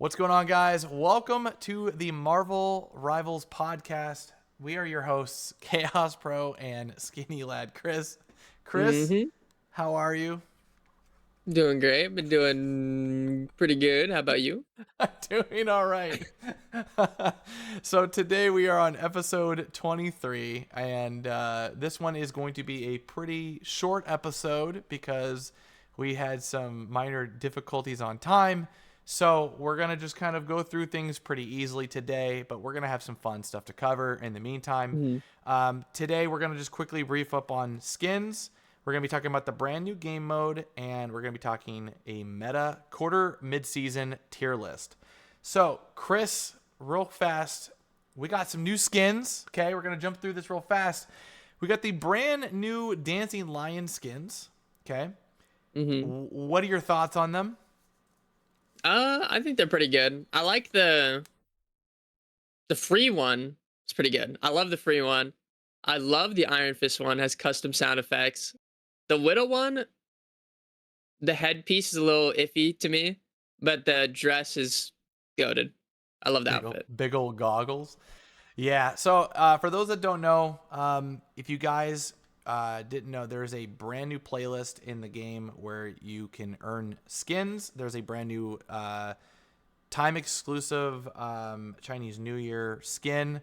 What's going on, guys? Welcome to the Marvel Rivals podcast. We are your hosts, Chaos Pro and Skinny Lad Chris. Chris, Mm-hmm. how are you? Doing great. Been doing pretty good. How about you? I'm doing all right. So today we are on episode 23, and this one is going to be a pretty short episode because we had some minor difficulties on time. So we're going to just kind of go through things pretty easily today, but we're going to have some fun stuff to cover in the meantime. Mm-hmm. Today we're going to just quickly brief up on skins. We're going to be talking about the brand new game mode, and we're going to be talking a meta quarter mid-season tier list. So, Chris, real fast, we got some new skins. Okay, we're going to jump through this real fast. We got the brand new Dancing Lion skins. Okay. Mm-hmm. What are your thoughts on them? I think they're pretty good. I like the free one. It's pretty good. I love the free one. I love the Iron Fist one. Has custom sound effects. The Widow one, the headpiece is a little iffy to me, but the dress is goated. I love the outfit. Big old goggles. Yeah. So for those that don't know, if you guys didn't know, there's a brand new playlist in the game where you can earn skins. There's a brand new time exclusive Chinese New Year skin.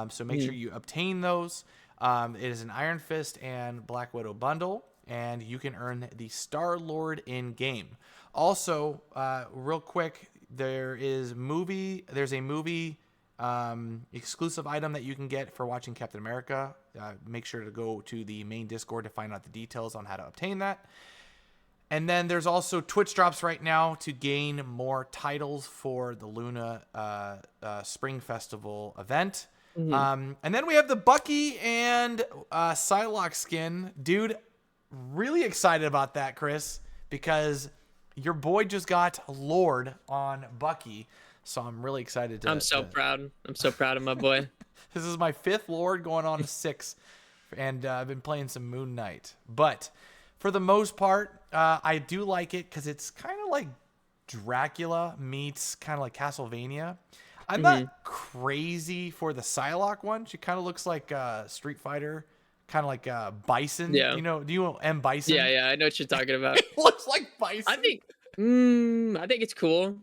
So make sure you obtain those. It is an Iron Fist and Black Widow bundle, and you can earn the Star Lord in game. Also, real quick, there's a movie exclusive item that you can get for watching Captain America. Make sure to go to the main Discord to find out the details on how to obtain that. And then there's also Twitch drops right now to gain more titles for the Luna Spring Festival event. Mm-hmm. And then we have the Bucky and Psylocke skin. Dude, really excited about that, Chris, because your boy just got Lord on Bucky. So I'm really excited to. I'm so proud. I'm so proud of my boy. This is my 5th Lord going on to 6. And I've been playing some Moon Knight. But for the most part, I do like it because it's kind of like Dracula meets kind of like Castlevania. I'm not crazy for the Psylocke one. She kind of looks like Street Fighter, kind of like Bison. Yeah. Do you know M. Bison? Yeah. I know what you're talking about. It looks like Bison. I think it's cool.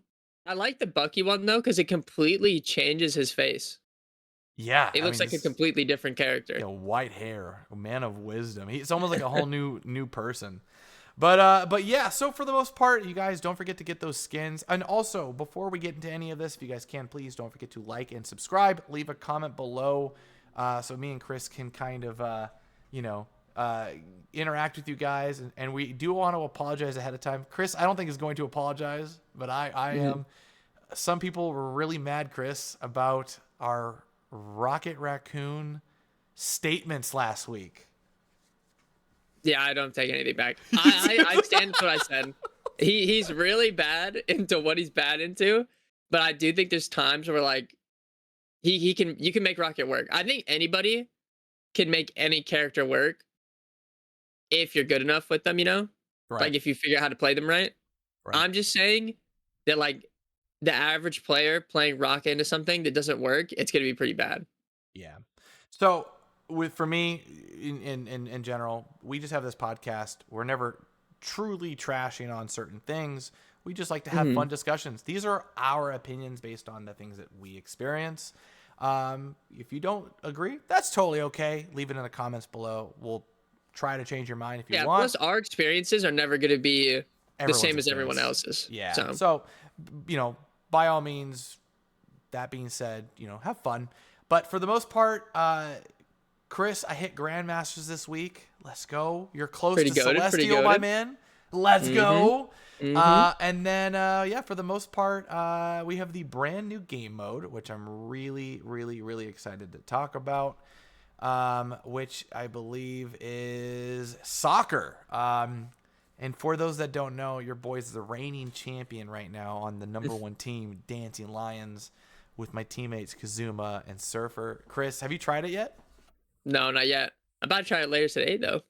I like the Bucky one though, because it completely changes his face. Yeah, It looks like a completely different character. white hair, a man of wisdom. He's almost like a whole new person. But yeah, so for the most part, you guys don't forget to get those skins. And also, before we get into any of this, if you guys can, please don't forget to like and subscribe. Leave a comment below so me and Chris can kind of, interact with you guys. And we do want to apologize ahead of time. Chris, I don't think is going to apologize, but I am. Some people were really mad, Chris, about our Rocket Raccoon statements last week. Yeah, I don't take anything back. I stand to what I said. He's really bad into what he's bad into, but I do think there's times where like you can make Rocket work. I think anybody can make any character work if you're good enough with them, Right. Like if you figure out how to play them right. I'm just saying that like the average player playing Rocket into something that doesn't work, it's gonna be pretty bad. Yeah. So for me, in general, we just have this podcast. We're never truly trashing on certain things. We just like to have fun discussions. These are our opinions based on the things that we experience. If you don't agree, that's totally okay. Leave it in the comments below. We'll try to change your mind if you want. Plus our experiences are never gonna be the same as everyone else's. Yeah. So, by all means, that being said, have fun. But for the most part, Chris, I hit Grandmasters this week. Let's go. You're close to Celestial, my man. Let's go. And then, for the most part, we have the brand new game mode, which I'm really, really, really excited to talk about, which I believe is soccer. And for those that don't know, your boy's the reigning champion right now on the number 1 team, Dancing Lions, with my teammates Kazuma and Surfer. Chris, have you tried it yet? No, not yet. I'm about to try it later today, though.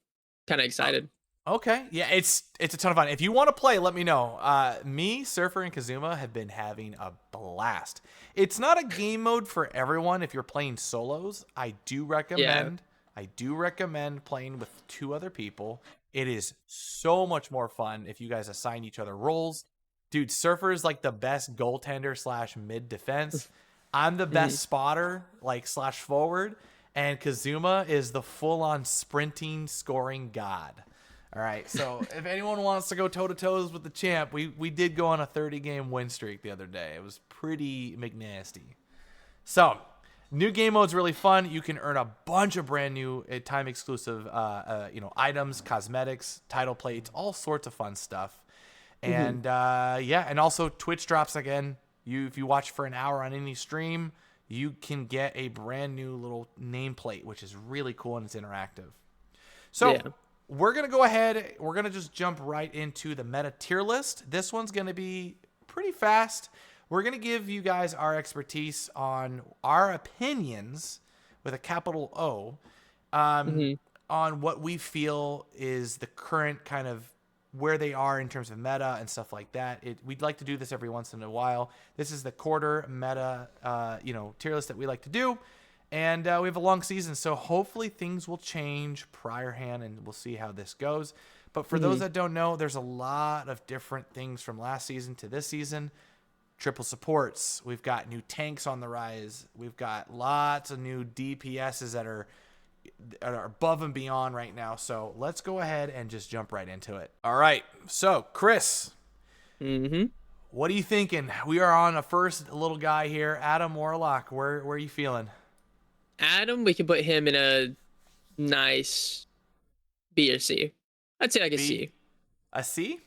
Kind of excited. Okay, yeah, it's a ton of fun. If you want to play, let me know. Me, Surfer, and Kazuma have been having a blast. It's not a game mode for everyone. If you're playing solos, Yeah. I do recommend playing with two other people. It is so much more fun if you guys assign each other roles. Dude, Surfer is like the best goaltender slash mid defense. I'm the Hmm. best spotter, like slash forward, and Kazuma is the full on sprinting scoring god. All right. So if anyone wants to go toe to toes with the champ, we did go on a 30-game win streak the other day. It was pretty McNasty. So new game mode's really fun. You can earn a bunch of brand new time exclusive, items, cosmetics, title plates, all sorts of fun stuff. Hmm. And yeah, and also Twitch drops again. If you watch for an hour on any stream, you can get a brand new little nameplate, which is really cool and it's interactive. So Yeah. we're gonna go ahead. We're gonna just jump right into the meta tier list. This one's gonna be pretty fast. We're gonna give you guys our expertise on our opinions with a capital O, um, Hmm. on what we feel is the current kind of where they are in terms of meta and stuff like that. We'd like to do this every once in a while. This is the quarter meta, tier list that we like to do. And we have a long season, so hopefully things will change prior hand, and we'll see how this goes. But for those Hmm. that don't know, there's a lot of different things from last season to this season. Triple supports. We've got new tanks on the rise. We've got lots of new DPSs that are above and beyond right now. So let's go ahead and just jump right into it. All right. So, Chris, Hmm. what are you thinking? We are on a first little guy here, Adam Warlock. Where are you feeling? Adam, we can put him in a nice B or C. I'd say like a B? C. A C?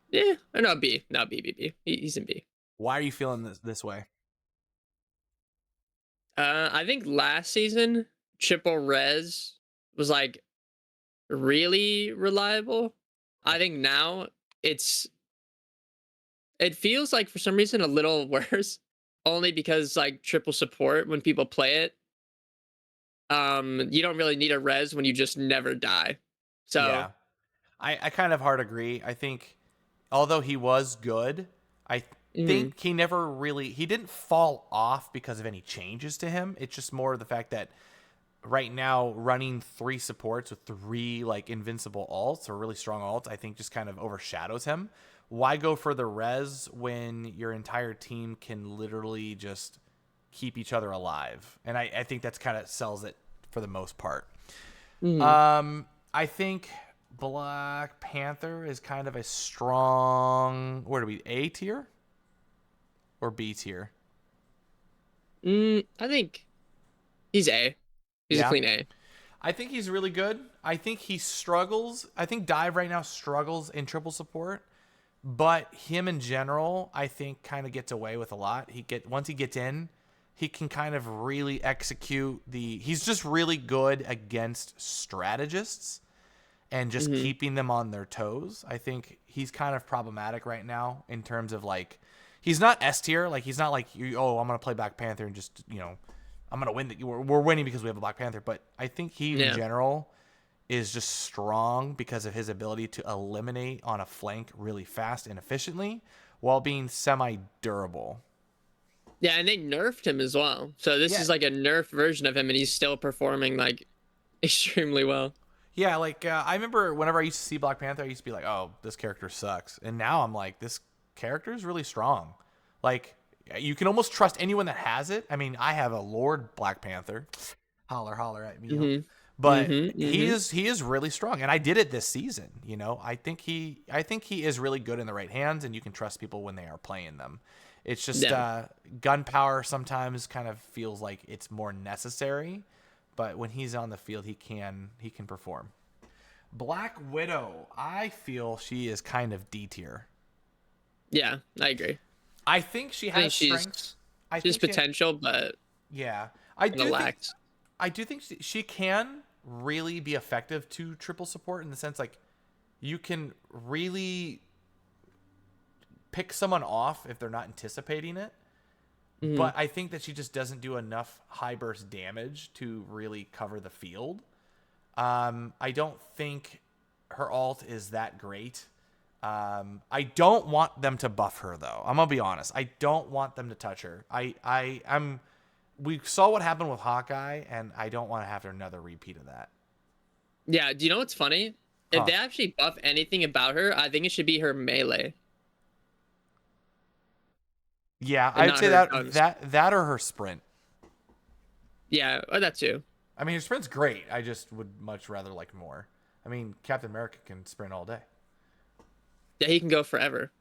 Yeah, or not B, not B, B, B. He's in B. Why are you feeling this way? I think last season triple res was like really reliable. I think now it's it feels like for some reason a little worse, only because like triple support when people play it, you don't really need a res when you just never die. So, Yeah. I kind of hard agree. I think although he was good, I mhm, think he didn't fall off because of any changes to him. It's just more of the fact that right now running three supports with three like invincible alts or really strong alts, I think just kind of overshadows him. Why go for the res when your entire team can literally just keep each other alive? And I think that's kind of sells it for the most part. mhm. I think Black Panther is kind of a strong. Where do we A tier or B tier? I think he's A. He's a Yeah, clean A. I think he's really good. I think he struggles. I think Dive right now struggles in triple support, but him in general, I think, kind of gets away with a lot. Once he gets in, he can kind of really execute the. He's just really good against strategists and just Hmm. keeping them on their toes. I think he's kind of problematic right now in terms of like he's not S tier. Like he's not like I'm gonna play Black Panther and just I'm gonna win. We're winning because we have a Black Panther. But I think he in Yeah. general is just strong because of his ability to eliminate on a flank really fast and efficiently while being semi durable. Yeah, and they nerfed him as well. So this Yeah, is like a nerfed version of him, and he's still performing like extremely well. yeah. Like I remember whenever I used to see Black Panther, I used to be like, "Oh, this character sucks," and now I'm like, "This character is really strong." Like you can almost trust anyone that has it. I mean, I have a Lord Black Panther. Holler, holler at me, yo. Hmm. But Hmm. Hmm. he is really strong, and I did it this season. I think he is really good in the right hands, and you can trust people when they are playing them. It's just Yeah. gun power sometimes kind of feels like it's more necessary, but when he's on the field, he can perform. Black Widow, I feel she is kind of D tier. Yeah, I agree. I think she I think has strengths. I she's think she, potential, but yeah, kind of lacks. I do think she can really be effective to triple support in the sense like you can really pick someone off if they're not anticipating it. Hmm. But I think that she just doesn't do enough high burst damage to really cover the field. I don't think her alt is that great. I don't want them to buff her though. I'm gonna be honest. I don't want them to touch her. I'm. We saw what happened with Hawkeye, and I don't want to have another repeat of that. Yeah, do you know what's funny? If Huh. they actually buff anything about her, I think it should be her melee Yeah, and I'd not say her that guns. that or her sprint. Yeah, or that too. I mean, her sprint's great. I just would much rather like more. I mean, Captain America can sprint all day. Yeah, he can go forever.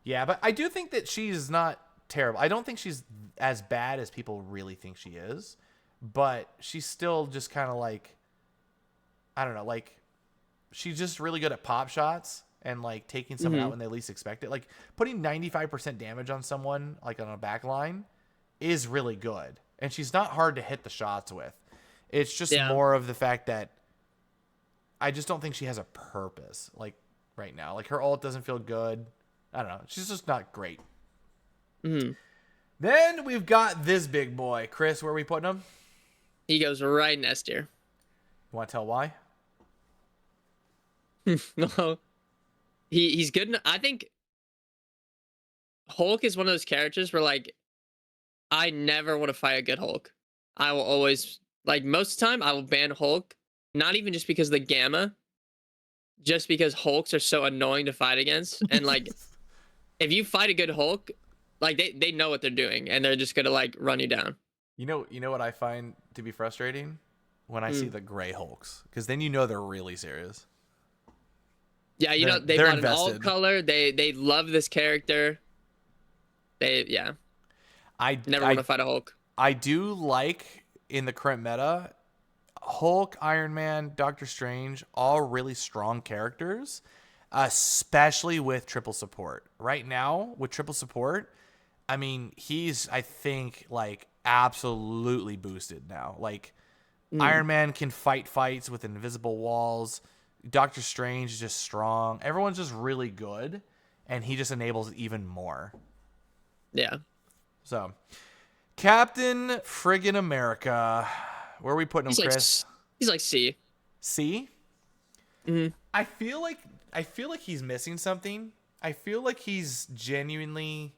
Yeah, but I do think that she's not terrible. I don't think she's as bad as people really think she is, but she's still just kind of like, I don't know, like she's just really good at pop shots and like taking someone out when they least expect it. Like putting 95% damage on someone like on a back line is really good. And she's not hard to hit the shots with. It's just Yeah. more of the fact that I just don't think she has a purpose like right now. Like her ult doesn't feel good. I don't know. She's just not great. Hmm. Then we've got this big boy. Chris, where are we putting him? He goes right in S tier. You want to tell why? No, he's good. I think Hulk is one of those characters where like I never want to fight a good Hulk. I will always like most of the time I will ban Hulk, not even just because of the gamma, just because Hulks are so annoying to fight against. And like if you fight a good Hulk, like they know what they're doing and they're just gonna like run you down. You know what I find to be frustrating? When I see the gray Hulks. Because then you know they're really serious. Yeah, you know they They're got an alt invested. color. They love this character. They I never want to fight a Hulk. I do like in the current meta, Hulk, Iron Man, Doctor Strange, all really strong characters, especially with triple support. Right now, with triple support, I mean, he's, I think, like, absolutely boosted now. Like, Iron Man can fight fights with invisible walls. Doctor Strange is just strong. Everyone's just really good, and he just enables it even more. Yeah. So, Captain Friggin' America. Where are we putting him, He's like Chris? he's like C. C? Mhm. I feel like he's missing something. I feel like he's genuinely.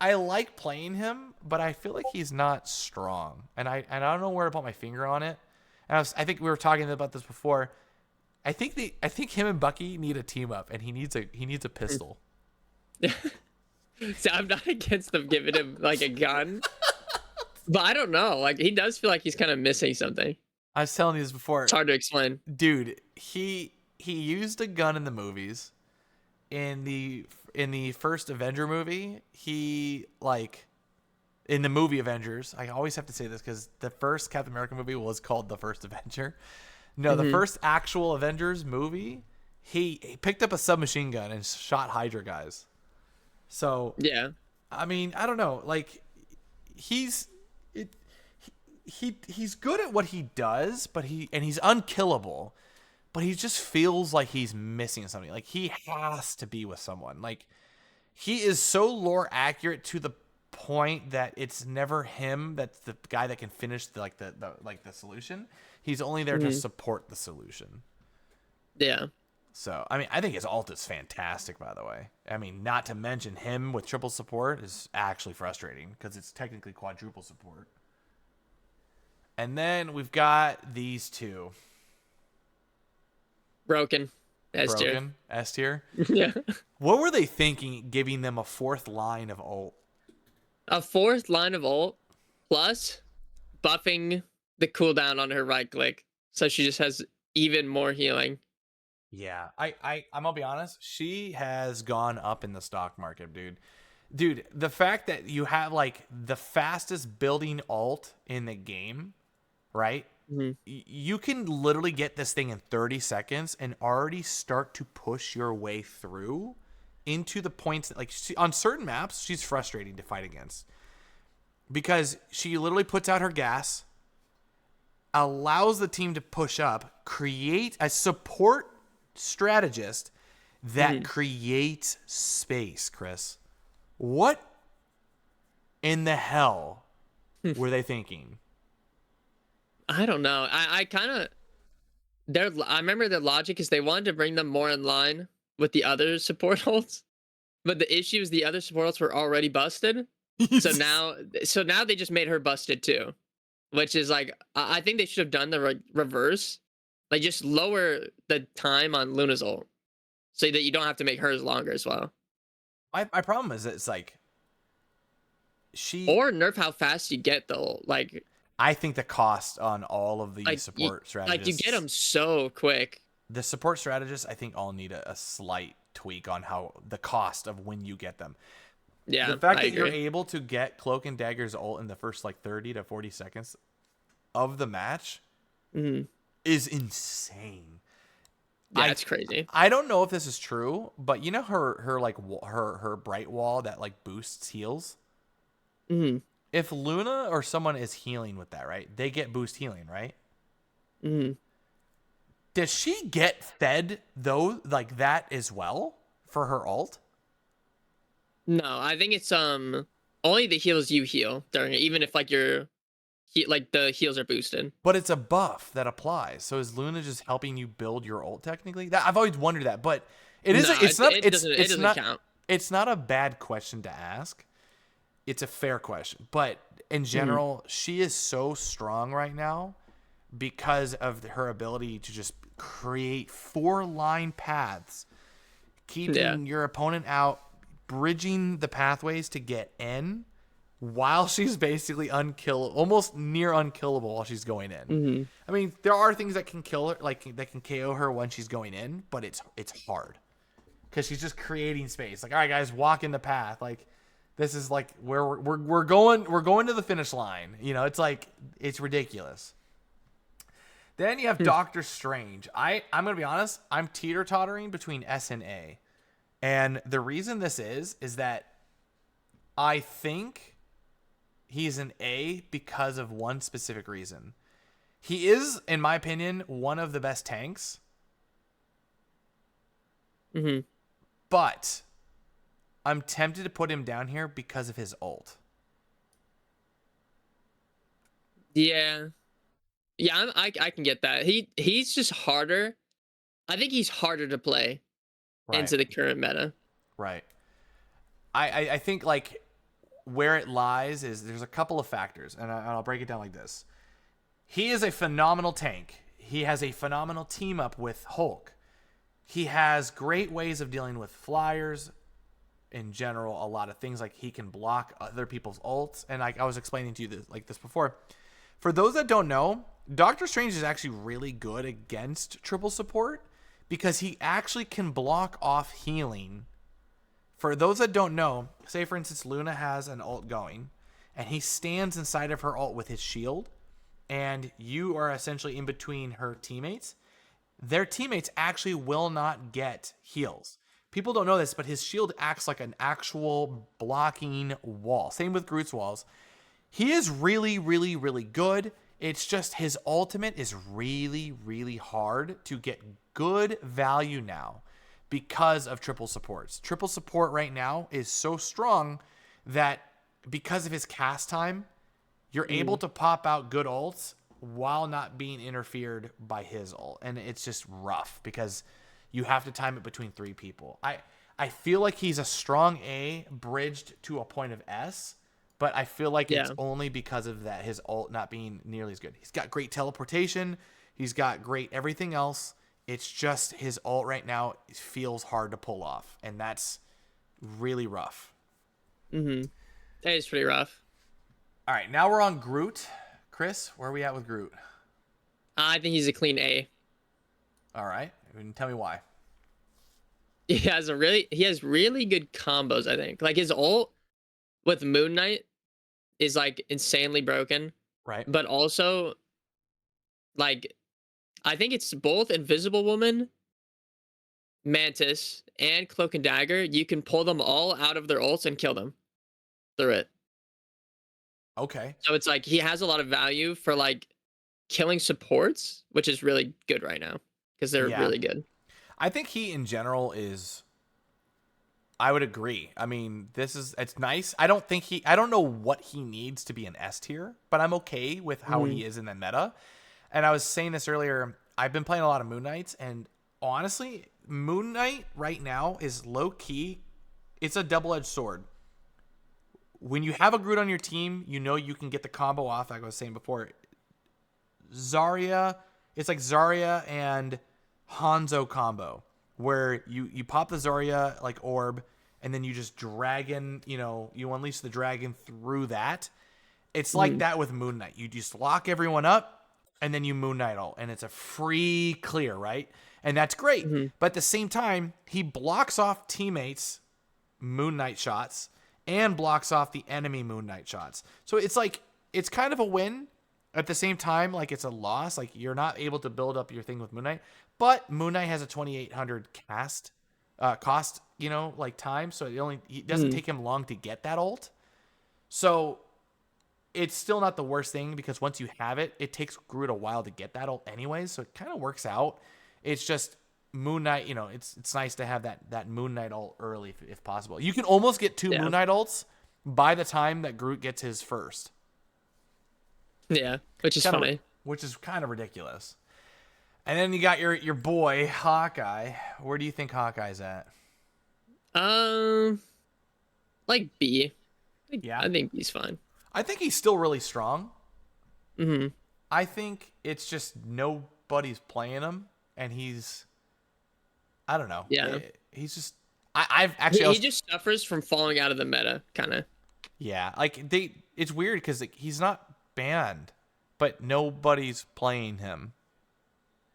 I like playing him, but I feel like he's not strong, and I don't know where to put my finger on it. And I think we were talking about this before. I think him and Bucky need a team up, and he needs a pistol. So I'm not against them giving him like a gun, but I don't know. Like he does feel like he's kind of missing something. I was telling you this before. It's hard to explain. Dude, he used a gun in the movies. In the first Avenger movie, he like in the movie Avengers. I always have to say this because the first Captain America movie was called The First Avenger. No, the first actual Avengers movie, he picked up a submachine gun and shot Hydra guys. So Yeah. I mean, I don't know. Like he's he's good at what he does, but he's unkillable. But he just feels like he's missing something. Like he has to be with someone. Like he is so lore accurate to the point that it's never him that's the guy that can finish the solution. He's only there to support the solution. Yeah. So, I mean, I think his ult is fantastic, by the way. I mean, not to mention him with triple support is actually frustrating because it's technically quadruple support. And then we've got these two. Broken. S tier. Broken. S tier. Yeah. What were they thinking giving them a fourth line of ult? A fourth line of ult plus buffing the cooldown on her right click. So she just has even more healing. Yeah, I'm gonna be honest. She has gone up in the stock market, dude. Dude, the fact that you have like the fastest building ult in the game, right? You can literally get this thing in 30 seconds and already start to push your way through into the points that, like, on certain maps, she's frustrating to fight against because she literally puts out her gas, allows the team to push up, create a support strategist that creates space, Chris. What in the hell were they thinking? I don't know. I kind of I remember their logic is they wanted to bring them more in line with the other support holds, but the issue is the other support holds were already busted. So now they just made her busted too, which is like I think they should have done the reverse, like just lower the time on Luna's ult so that you don't have to make hers longer as well, my problem is that it's like she. or nerf how fast you get the ult. I think the cost on all of the support strategists, like you get them so quick. the support strategists, I think all need a slight tweak on how the cost of when you get them. Yeah, The fact I that you're agree. able to get Cloak and Dagger's ult in the first like 30 to 40 seconds of the match Mhm. is insane. Yeah, I- it's crazy. I don't know if this is true, but you know her like her bright wall that like boosts heals. Hmm. If Luna or someone is healing with that, right? They get boost healing, right? Hmm. Does she get fed though like that as well for her ult? No, I think it's only the heals you heal during it, even if like like the heals are boosted. But it's a buff that applies. So is Luna just helping you build your ult technically? That I've always wondered that, but it is. No, It's not. it It's doesn't not. count. It's not a bad question to ask. It's a fair question, but in general, she is so strong right now because of her ability to just create 4-line paths, keeping your opponent out, bridging the pathways to get in while she's basically unkillable, almost near unkillable while she's going in. Hmm. I mean, there are things that can kill her, like that can KO her when she's going in, but it's hard because she's just creating space. Like, all right, guys, walk in the path. Like, this is like where we're going. We're going to the finish line. You know, it's like it's ridiculous. Then you have Doctor Strange. I'm gonna be honest. I'm teeter tottering between S and A, and the reason this is that I think he's an A because of one specific reason. He is, in my opinion, one of the best tanks, Hmm. but I'm tempted to put him down here because of his ult. Yeah, yeah, I can get that. He's just harder. I think he's harder to play Right. into the current meta. Right. I think like where it lies is there's a couple of factors, and I'll break it down like this. He is a phenomenal tank. He has a phenomenal team up with Hulk. He has great ways of dealing with flyers. In general, a lot of things like he can block other people's ults, and like I was explaining to you this before. For those that don't know, Doctor Strange is actually really good against triple support because he actually can block off healing. For those that don't know, say for instance Luna has an ult going and he stands inside of her ult with his shield and you are essentially in between her teammates. Their teammates actually will not get heals. People don't know this, but his shield acts like an actual blocking wall. Same with Groot's walls. He is really, really, really good. It's just his ultimate is really, really hard to get good value now because of triple supports. Triple support right now is so strong that because of his cast time, you're able to pop out good ults while not being interfered by his ult. And it's just rough because you have to time it between 3 people. I feel like he's a strong A bridged to a point of S, but I feel like it's only because of that, his ult not being nearly as good. He's got great teleportation. He's got great everything else. It's just his ult right now feels hard to pull off, and that's really rough. Mm-hmm. That is pretty rough. All right, now we're on Groot. Chris, where are we at with Groot? I think he's a clean A. All right, and tell me why. He has really good combos. I think like his ult with Moon Knight is like insanely broken, Right. but also like I think it's both Invisible Woman, Mantis, and Cloak and Dagger. You can pull them all out of their ults and kill them through it. Okay. So it's like he has a lot of value for like killing supports, which is really good right now because they're Yeah. really good. I think he in general is. I would agree. I mean, it's nice. I don't know what he needs to be an S tier, but I'm okay with how he is in the meta. And I was saying this earlier. I've been playing a lot of Moon Knights, and honestly, Moon Knight right now is low key. It's a double-edged sword. When you have a Groot on your team, you know you can get the combo off, like I was saying before. Zarya, it's like Zarya and Hanzo combo, where you pop the Zarya like orb, and then you just dragon, you unleash the dragon through that. It's like that with Moon Knight. You just lock everyone up, and then you Moon Knight ult, and it's a free clear, right? And that's great. But at the same time, he blocks off teammates' Moon Knight shots and blocks off the enemy Moon Knight shots. So it's like, it's kind of a win. At the same time, like, it's a loss. Like, you're not able to build up your thing with Moon Knight. But Moon Knight has a 2,800 cost, like time. So it doesn't take him long to get that ult. So it's still not the worst thing, because once you have it, it takes Groot a while to get that ult anyways. So it kind of works out. It's just Moon Knight, it's nice to have that Moon Knight ult early if possible. You can almost get 2 Moon Knight ults by the time that Groot gets his first. Yeah, which is funny. Which is kind of ridiculous. And then you got your boy Hawkeye. Where do you think Hawkeye's at? Like B. Yeah, I think B's fine. I think he's still really strong. Mm-hmm. I think it's just nobody's playing him, and I don't know. Yeah, he's just. I've actually. He just suffers from falling out of the meta, kind of. Yeah, like it's weird because he's not banned, but nobody's playing him.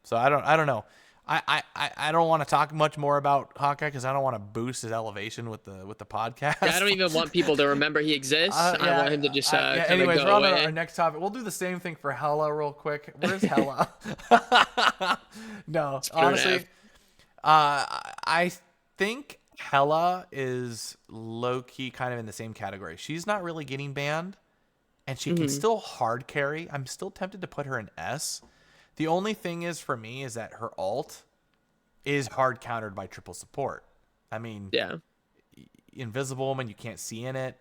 So I don't know. I don't want to talk much more about Hawkeye because I don't want to boost his elevation with the podcast. Yeah, I don't even want people to remember he exists. I want him to just anyways, go we're on away. our next topic. We'll do the same thing for Hela real quick. Where's Hela? No, honestly, I think Hela is low-key kind of in the same category. She's not really getting banned, and she can still hard carry. I'm still tempted to put her in S. The only thing is, for me, is that her ult is hard countered by triple support. I mean, yeah, Invisible Woman, you can't see in it.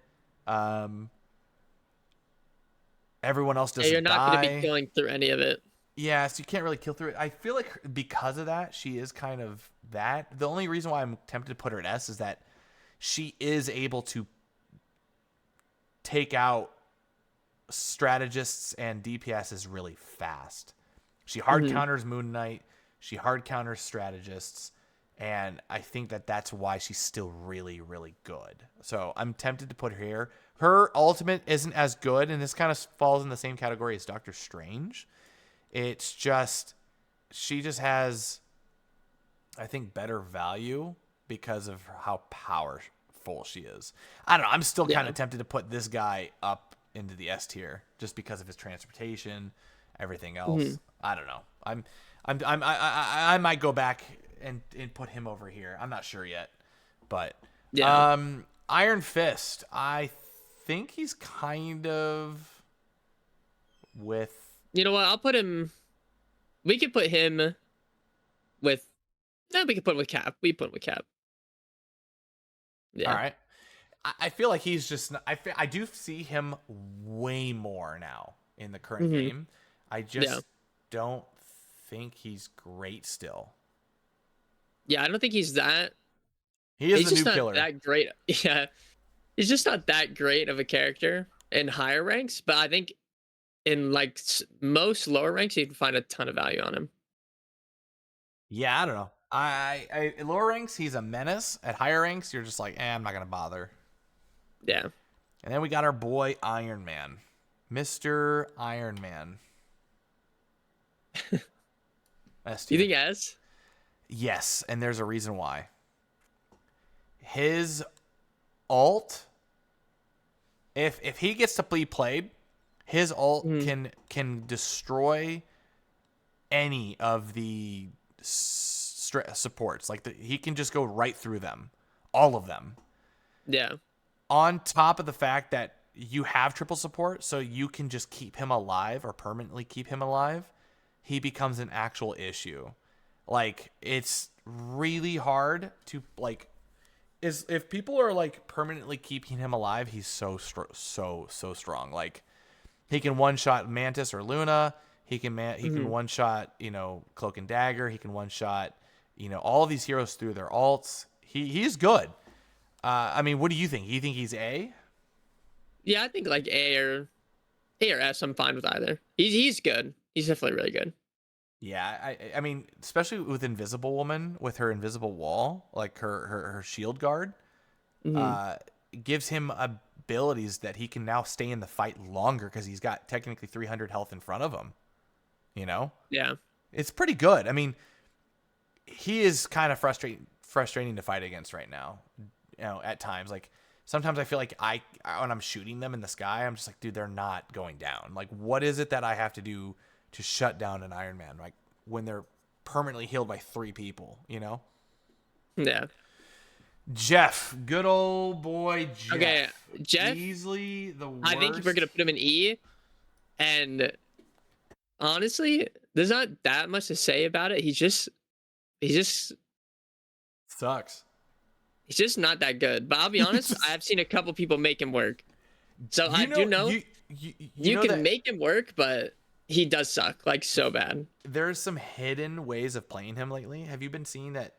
Everyone else doesn't die. You're not going to be killing through any of it. Yeah, so you can't really kill through it. I feel like because of that, she is kind of that. The only reason why I'm tempted to put her at S is that she is able to take out strategists and DPSs really fast. She hard counters Moon Knight. She hard counters strategists. And I think that's why she's still really, really good. So I'm tempted to put her here. Her ultimate isn't as good, and this kind of falls in the same category as Doctor Strange. It's just, she just has, I think, better value because of how powerful she is. I don't know. I'm still kind of tempted to put this guy up into the S tier just because of his transportation, everything else. I don't know. I might go back and put him over here. I'm not sure yet, but Iron Fist. I think he's kind of with. You know what? I'll put him. We could put him with. No, we could put him with Cap. We put him with Cap. Yeah. All right. I feel like he's just. I do see him way more now in the current game. I just don't think he's great still. Yeah, I don't think he's that. He's the new not killer. That great. Yeah, he's just not that great of a character in higher ranks. But I think in like most lower ranks, you can find a ton of value on him. Yeah, I don't know. I in lower ranks, he's a menace. At higher ranks, you're just like, I'm not gonna bother. Yeah. And then we got our boy Iron Man, Mr. Iron Man. You think S? Yes, and there's a reason why. His ult, if he gets to be played, his ult can destroy any of the supports. Like he can just go right through them, all of them. Yeah. On top of the fact that you have triple support, so you can just keep him alive or permanently keep him alive, he becomes an actual issue. Like, it's really hard to, like, if people are, like, permanently keeping him alive, he's so strong. Like, he can one-shot Mantis or Luna. He can Hmm. one shot, Cloak and Dagger. He can one shot, all of these heroes through their alts. He's good. I mean, what do you think? You think he's A? Yeah, I think like A or S. I'm fine with either. He's good. He's definitely really good. Yeah, I mean, especially with Invisible Woman with her invisible wall, like her shield guard, Hmm. uh, gives him abilities that he can now stay in the fight longer because he's got technically 300 health in front of him. You know, Yeah. it's pretty good. I mean, he is kind of frustrating to fight against right now. At times, like sometimes I feel like when I'm shooting them in the sky, I'm just like, dude, they're not going down. Like, what is it that I have to do to shut down an Iron Man? Like when they're permanently healed by 3 people. Yeah. Jeff, good old boy Okay, Jeff, Jeff. easily the I think we're worst. gonna put him in E, and honestly, there's not that much to say about it. He's just Sucks. he's just not that good. But I'll be honest, I've seen a couple people make him work. So I you do know know you you know can that make him work, but he does suck like so bad. there's some hidden ways of playing him lately. Have you been seeing that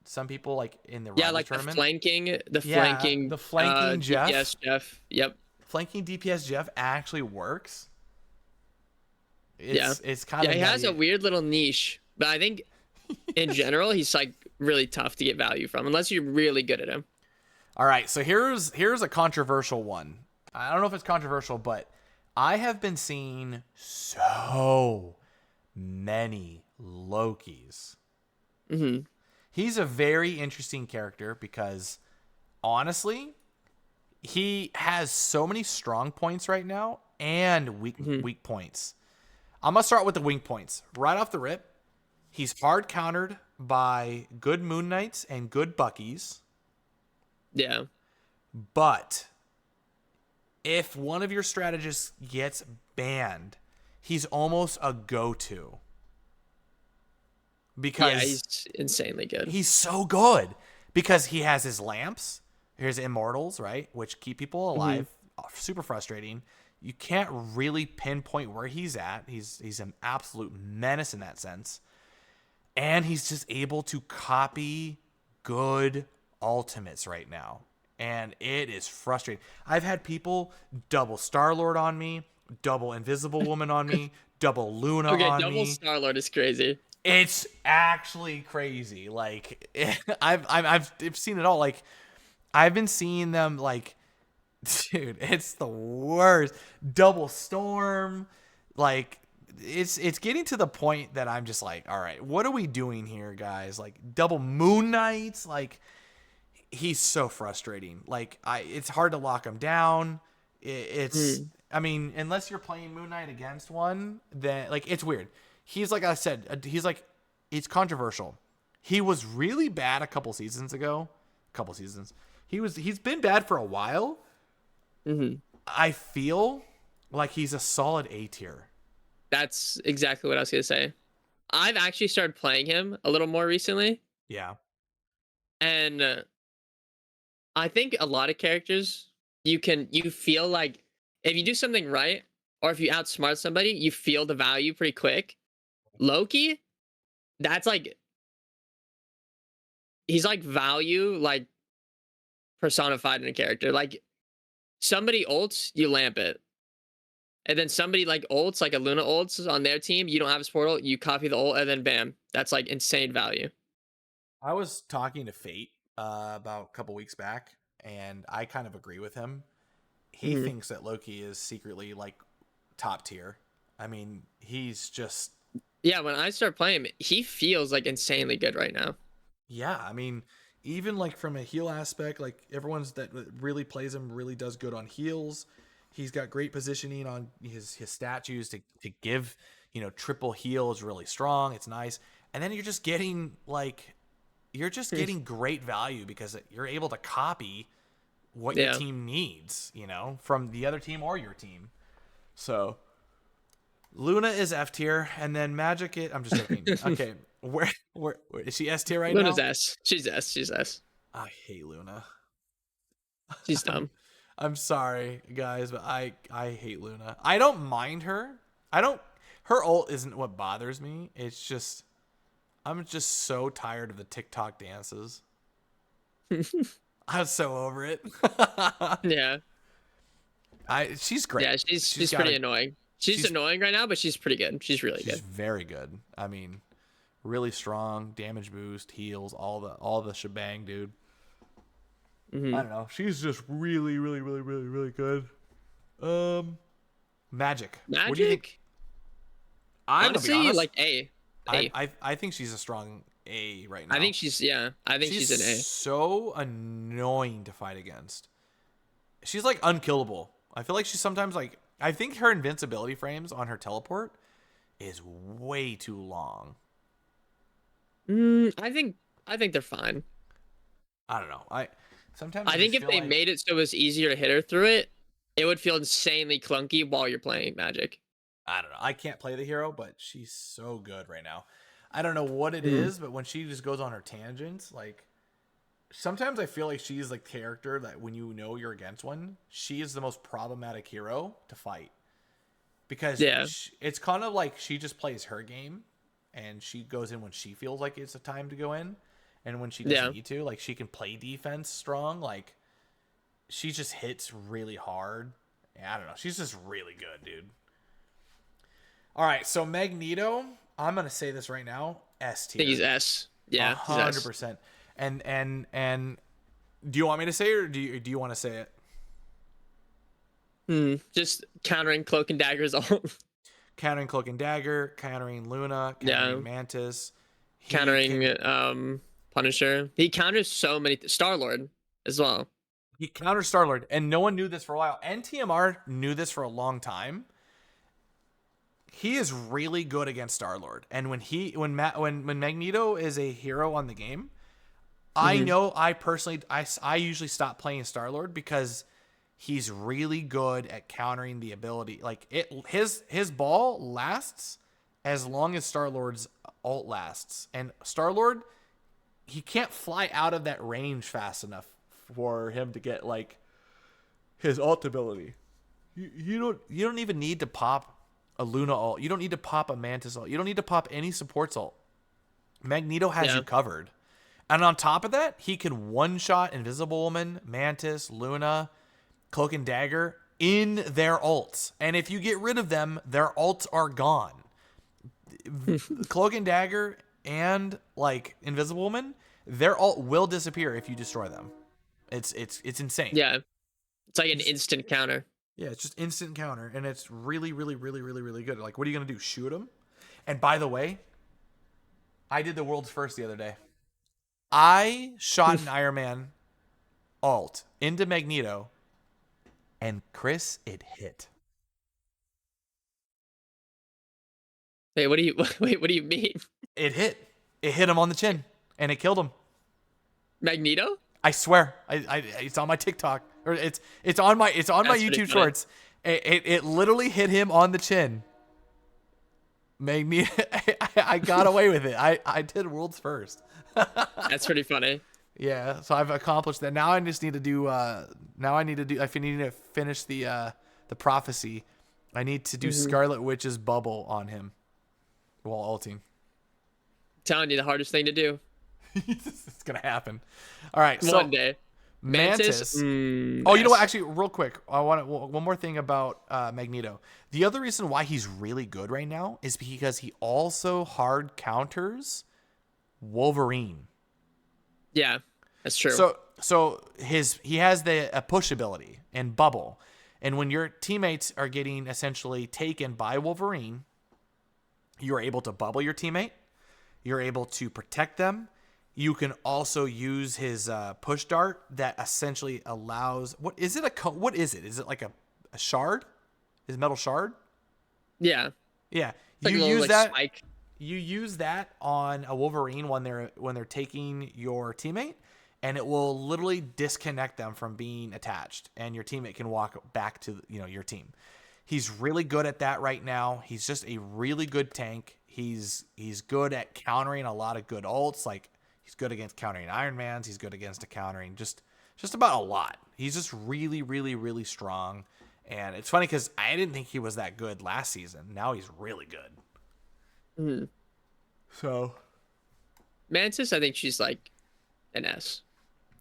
some people like in the Yeah, Rivals like tournament? the Yeah, flanking the flanking DPS Jeff, Jeff. Yep. flanking DPS Jeff actually works. Yeah. It's kind Yeah, of he has a nutty. weird little niche, but I think in general he's like really tough to get value from unless you're really good at him. All right, so here's a controversial one. I don't know if it's controversial, but I have been seeing so many Lokis. Hmm. He's a very interesting character because honestly, he has so many strong points right now and Hmm. weak points. I'm gonna start with the weak points right off the rip. He's hard countered by good Moon Knights and good Buckies, Yeah. but if one of your strategists gets banned, he's almost a go-to Yeah, because he's insanely good. he's so good because he has his lamps, his immortals, right, which keep people Hmm. alive. Super frustrating. You can't really pinpoint where he's at. He's an absolute menace in that sense, and he's just able to copy good ultimates right now, and it is frustrating. I've had people double Star Lord on me, double Invisible Woman on me, double Luna Okay, on double me. Star Lord is crazy. It's actually crazy. Like I've seen it all. Like I've been seeing them like, dude, it's the worst. Double Storm, like it's getting to the point that I'm just like, all right, what are we doing here, guys? Like double Moon Knights, like he's so frustrating. Like it's hard to lock him down. It's Mm. I mean, unless you're playing Moon Knight against one, then like it's weird. He's like I said, he's like it's controversial. He was really bad a couple seasons ago. A couple seasons. He's been bad for a while. Hmm. I feel like he's a solid A tier. That's exactly what I was gonna say. I've actually started playing him a little more recently, Yeah. and I think a lot of characters you feel like if you do something right or if you outsmart somebody, you feel the value pretty quick. Loki, that's like he's like value like personified in a character. Like somebody ults, you lamp it. And then somebody like ults, like a Luna ults on their team, you don't have his portal, you copy the ult, and then bam. That's like insane value. I was talking to Fate about a couple weeks back, and I kind of agree with him. He Hmm. thinks that Loki is secretly like top tier. I mean, he's just Yeah, when I start playing him, he feels like insanely good right now. yeah. I mean, even like from a heal aspect, like everyone's that really plays him really does good on heals. He's got great positioning on his statues to give triple heal is really strong. It's nice, and then you're just getting great value because you're able to copy what your Yeah. team needs, from the other team or your team. So Luna is F tier, and then Magic I'm just joking. Okay, where is she S tier right Luna's now? S. She's S. She's S. I hate Luna. She's I'm, dumb. I'm sorry, guys, but I hate Luna. I don't mind her. I don't. Her ult isn't what bothers me. It's just I'm just so tired of the TikTok dances. I'm so over it. Yeah. She's great. Yeah, she's She's she's got pretty a annoying. She's she's annoying right now, but she's pretty good. She's really she's good. very good. I mean, really strong, damage boost, heals, all the shebang, dude. I Hmm. don't know. She's just really, really, really, really, really good. Um, Magic. What do you think? Magic, I'm gonna be honestly, honest. like A. A. I think she's a strong A right I now. think she's yeah. I think She's she's an A. so annoying to fight against. She's like unkillable. I feel like she's sometimes like I think her invincibility frames on her teleport is way too long. I think they're fine. I don't know. I I think just if feel they like made it so it was easier to hit her through it, it would feel insanely clunky while you're playing Magic. I don't know. I can't play the hero, but she's so good right now. I don't know what it Mm. is, but when she just goes on her tangents, like sometimes I feel like she's like character that when you know you're against one, she is the most problematic hero to fight because Yeah. it's kind of like she just plays her game and she goes in when she feels like it's a time to go in and when she doesn't Yeah. need to, like she can play defense strong, like she just hits really hard. Yeah, I don't know. She's just really good, dude. All right, so Magneto, I'm gonna say this right now, S I think tier, he's S. a Yeah, he's hundred S. percent. And do you want me to say it or do you want to say it? Just countering Cloak and Dagger's all. Countering Cloak and Dagger, countering Luna, Yeah. countering Mantis. He Countering can Punisher. He counters so many Star Lord as well. he counters Star Lord, and no one knew this for a while. NTMR knew this for a long time. He is really good against Star Lord, and when Magneto is a hero on the game, I Hmm. know I personally I usually stop playing Star Lord because he's really good at countering the ability. Like his ball lasts as long as Star Lord's ult lasts, and Star Lord he can't fly out of that range fast enough for him to get like his ult ability. You don't even need to pop a Luna ult. You don't need to pop a Mantis ult. You don't need to pop any supports ult. Magneto has Yeah. you covered. And on top of that, he can one-shot Invisible Woman, Mantis, Luna, Cloak and Dagger in their ults. And if you get rid of them, their ults are gone. Cloak and Dagger and like Invisible Woman, their ult will disappear if you destroy them. It's insane. Yeah. It's like an instant counter. Yeah, it's just instant counter, and it's really, really, really, really, really good. Like, what are you gonna do? Shoot him? And by the way, I did the world's first the other day. I shot an Iron Man alt into Magneto, and Chris, it hit. Wait, what do you wait? What do you mean? It hit. It hit him on the chin, and it killed him. Magneto? I swear. It's on my TikTok, or it's on my That's pretty YouTube funny. Shorts. It literally hit him on the chin. Magneto, I got away with it. I did world's first. That's pretty funny. Yeah, so I've accomplished that. Now I just need to do. Now I need to do. I need to finish the prophecy. I need to do Scarlet Witch's bubble on him while ulting. Telling you the hardest thing to do. It's gonna happen. All right, so One day. Mantis. Mantis. Oh, you know what? S. Actually, real quick, I want one more thing about Magneto. The other reason why he's really good right now is because he also hard counters Wolverine. Yeah, that's true. So he has a push ability and bubble, and when your teammates are getting essentially taken by Wolverine, you are able to bubble your teammate. You're able to protect them. You can also use his push dart that essentially allows. What is it? What is it? Is it like a shard? His metal shard? yeah, it's Yeah, like you a little use like that. spike. You use that on a Wolverine when they're taking your teammate, and it will literally disconnect them from being attached, and your teammate can walk back to your team. He's really good at that right now. He's just a really good tank. He's good at countering a lot of good ults. Like he's good against countering Iron Mans. He's good against countering just about a lot. He's just really, really, really strong. And it's funny because I didn't think he was that good last season. Now he's really good. Mhm. So Mantis, I think she's like an S.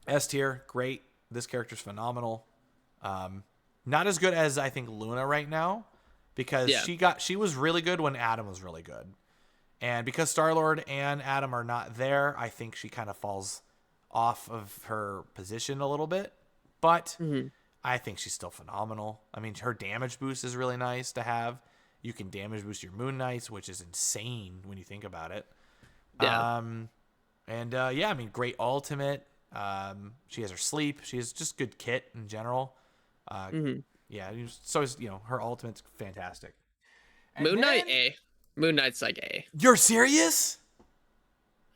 S tier, great. This character's phenomenal. Not as good as I think Luna right now, because Yeah. she was really good when Adam was really good. And because Star-Lord and Adam are not there, I think she kind of falls off of her position a little bit. But Hmm. I think she's still phenomenal. I mean, her damage boost is really nice to have. You can damage boost your Moon Knights, which is insane when you think about it. Yeah. Yeah, I mean, great ultimate. She has her sleep. She has just good kit in general. Uh, Hmm. yeah, so is, her ultimate's fantastic. And Moon Knight then A. Moon Knight's like A. you're serious?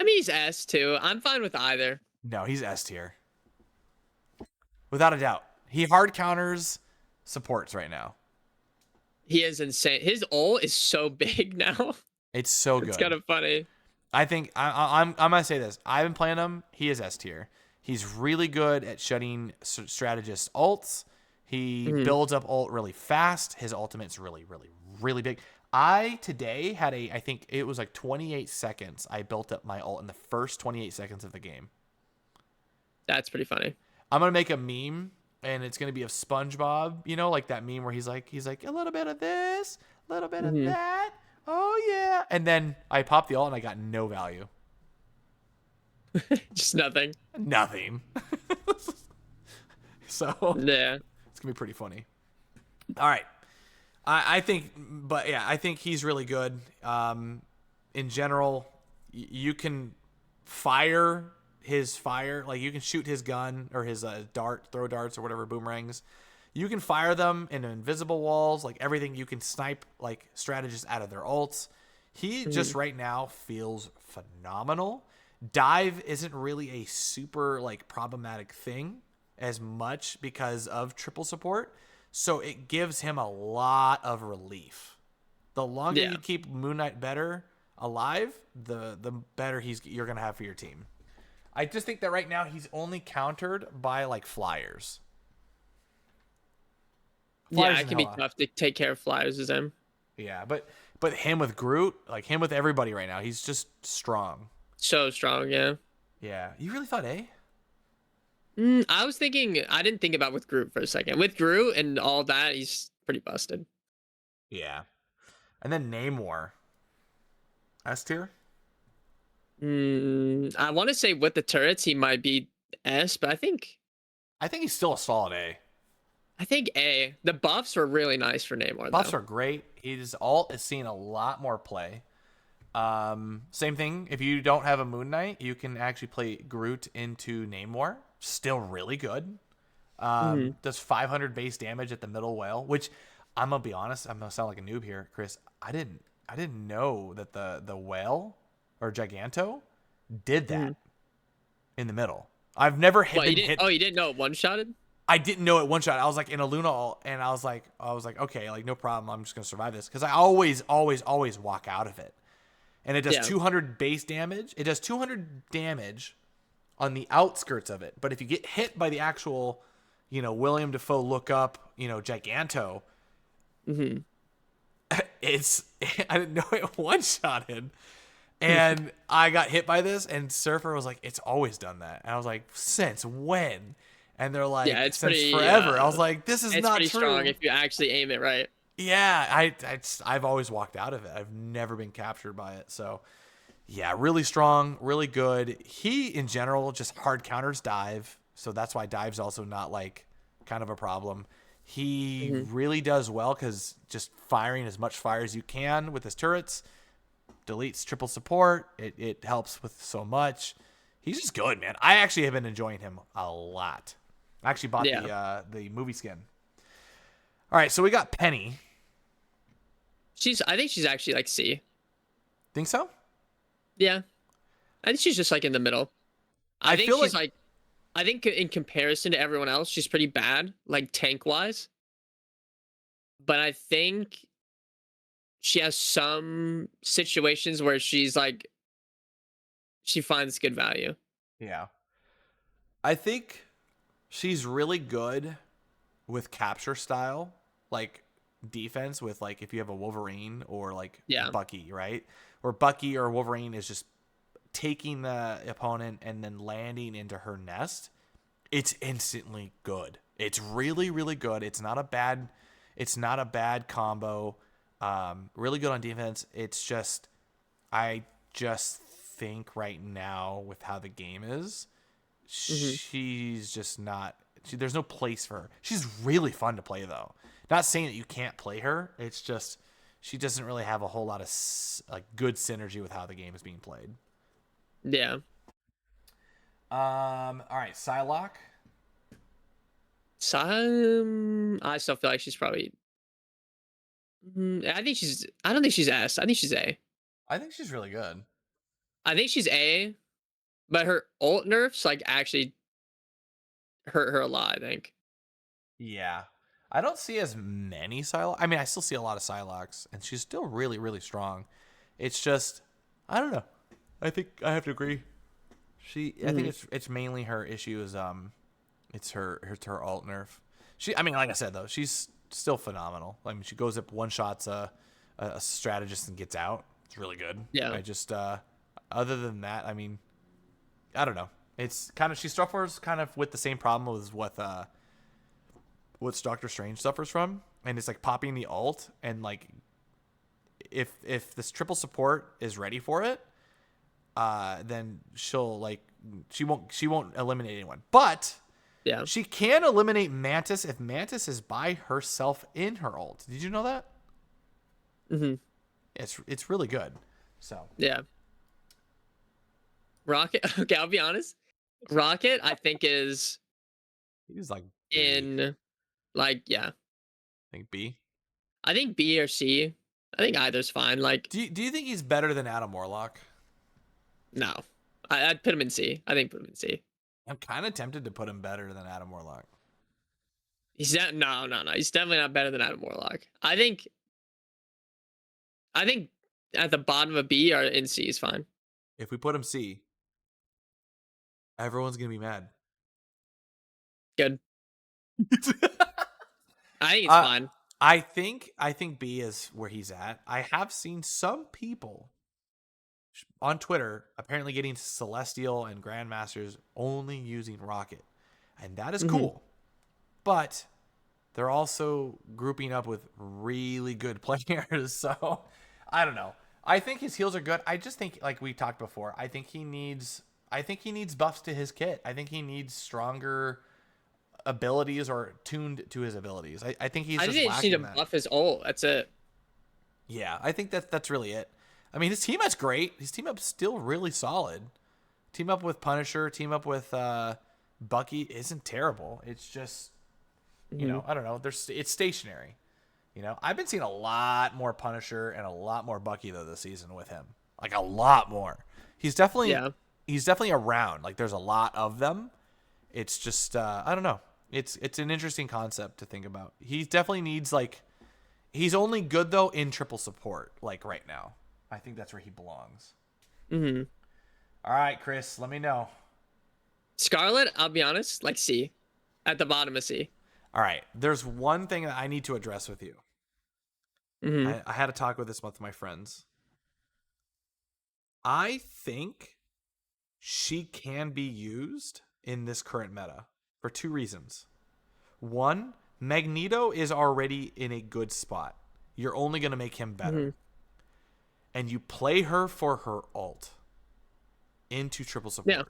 I mean, he's S too. I'm fine with either. No, he's S tier. Without a doubt. He hard counters supports right now. He is insane. His ult is so big now. It's so It's good. kind of funny. I think I'm gonna say this. I've been playing him. He is S tier. He's really good at shutting strategist ults. He Mhm. builds up ult really fast. His ultimate's really, really, really big. I today had I think it was like 28 seconds. I built up my ult in the first 28 seconds of the game. That's pretty funny. I'm gonna make a meme, and it's gonna be of SpongeBob. You know, like that meme where he's like a little bit of this, a little bit of Hmm. that. Oh yeah, and then I popped the ult and I got no value, Just nothing. nothing. So Yeah. it's gonna be pretty funny. All right, I think, but yeah, I think he's really good. In general, you can fire his fire, like you can shoot his gun or his throw darts or whatever, boomerangs. You can fire them into invisible walls, like everything. You can snipe like strategists out of their ults. He just right now feels phenomenal. Dive isn't really a super like problematic thing as much because of triple support. So it gives him a lot of relief. The longer Yeah. you keep Moon Knight better alive, the better you're gonna have for your team. I just think that right now he's only countered by like flyers. Yeah, Flyers it and can be Hela. tough to take care of flyers as him. Yeah, but him with Groot, like him with everybody right now, he's just strong. So strong, yeah. Yeah, you really thought A? I was thinking, I didn't think about with Groot for a second. With Groot and all that, he's pretty busted. Yeah, and then Namor, S tier. I want to say with the turrets, he might be S, but I think he's still a solid A. I think A. The buffs were really nice for Namor, Buffs though. are great. His ult is seeing a lot more play. Same thing. If you don't have a Moon Knight, you can actually play Groot into Namor. Still really good. Does 500 base damage at the middle whale, which I'm gonna be honest, I'm gonna sound like a noob here, Chris. I didn't know that the whale or Giganto did that in the middle. I've never What, been hit. you didn't know it one-shotted? I didn't know it one shot. I was like in a Luna ult, and I was like, okay, like no problem. I'm just gonna survive this because I always walk out of it, and it does Yeah. 200 base damage. It does 200 damage on the outskirts of it, but if you get hit by the actual, William Defoe look up, Giganto, Hmm. it's I didn't know it one shotted. And I got hit by this, and Surfer was like, "It's always done that." And I was like, "Since when?" And they're like, Yeah, it's "Since pretty, forever." I was like, "This is It's not pretty true." strong if you actually aim it right. Yeah, I've always walked out of it. I've never been captured by it. So, yeah, really strong, really good. He in general just hard counters dive, so that's why dive's also not like kind of a problem. He really does well because just firing as much fire as you can with his turrets deletes triple support. It helps with so much. He's just good, man. I actually have been enjoying him a lot. I actually bought Yeah. the movie skin. All right, so we got Penny. I think she's actually like C. Think so? Yeah. I think she's just like in the middle. I I think feel she's like- like, I think in comparison to everyone else, she's pretty bad, like tank wise. But I think she has some situations where she's like, she finds good value. Yeah. I think she's really good with capture style. like defense with like if you have a Wolverine or like Yeah. Bucky, right? Or Bucky or Wolverine is just taking the opponent and then landing into her nest, it's instantly good. It's really, really good. It's not a bad combo. Really good on defense. It's just I just think right now with how the game is, Hmm. she's just not. There's no place for her. She's really fun to play though. Not saying that you can't play her. It's just she doesn't really have a whole lot of like good synergy with how the game is being played. Yeah. All right, Psylocke. I still feel like she's probably. I think she's. I don't think she's S. I think she's A. I think she's really good. I think she's A, but her ult nerfs like actually hurt her a lot. I think. Yeah. I don't see as many Psylocke. I mean, I still see a lot of Psylocks, and she's still really, really strong. It's just, I don't know. I think I have to agree. I think Hmm. it's mainly her issue is it's her alt nerf. I mean, like I said though, she's still phenomenal. I mean, she goes up one shots a strategist and gets out. It's really good. Yeah. I just other than that, I mean, I don't know. It's kind of she suffers kind of with the same problem as what Doctor Strange suffers from, and it's like popping the alt and like if this triple support is ready for it, then she'll like she won't eliminate anyone, but Yeah. she can eliminate Mantis if Mantis is by herself in her ult. Did you know that? Hmm. It's really good. So Yeah. Rocket. Okay, I'll be honest. Rocket, I think is he's like B. in like yeah. I think B. I think B or C. I think either's fine. Like Do you think he's better than Adam Warlock? no, I'd put him in C. I think put him in C. I'm kind of tempted to put him better than Adam Warlock. He's not. No, no, no. He's definitely not better than Adam Warlock. I think at the bottom of B or in C is fine. If we put him C, everyone's gonna be mad. Good. I think it's uh, fine. I think B is where he's at. I have seen some people on Twitter apparently getting Celestial and Grandmasters only using Rocket, and that is Hmm. cool. But they're also grouping up with really good players, so I don't know. I think his heals are good. I just think, like we talked before, I think he needs buffs to his kit. I think he needs stronger abilities or tuned to his abilities. I think he's I just think they just need to lacking that. buff his ult. That's it. Yeah, I think that's really it. I mean, his team up's great. His team up's still really solid. Team up with Punisher, team up with Bucky isn't terrible. It's just Hmm. I don't know. It's stationary. I've been seeing a lot more Punisher and a lot more Bucky though this season with him. Like a lot more. He's definitely Yeah. he's definitely around. Like there's a lot of them. It's just I don't know. It's an interesting concept to think about. He definitely needs like he's only good though in triple support like right now. I think that's where he belongs. Hmm. All right, Chris, let me know. Scarlet, I'll be honest, like C, at the bottom of C. All right, there's one thing that I need to address with you. Hmm. I had a talk with this with my friends. I think she can be used in this current meta for two reasons. One, Magneto is already in a good spot. You're only going to make him better. Hmm. And you play her for her ult into triple Yeah. support.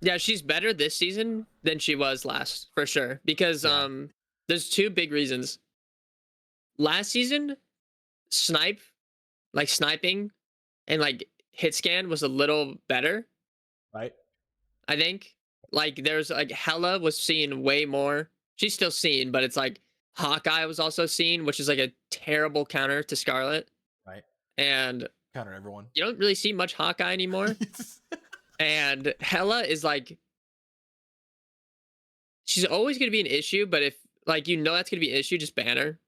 Yeah, she's better this season than she was last, for sure. Because Yeah. there's two big reasons. Last season, sniping and like hit scan was a little better, Right? I think. Like there's like Hella was seeing way more. She's still seen, but it's like Hawkeye was also seen, which is like a terrible counter to Scarlet. Right. And Counter everyone. you don't really see much Hawkeye anymore. And Hella is like she's always gonna be an issue, but if like that's gonna be an issue, just ban her.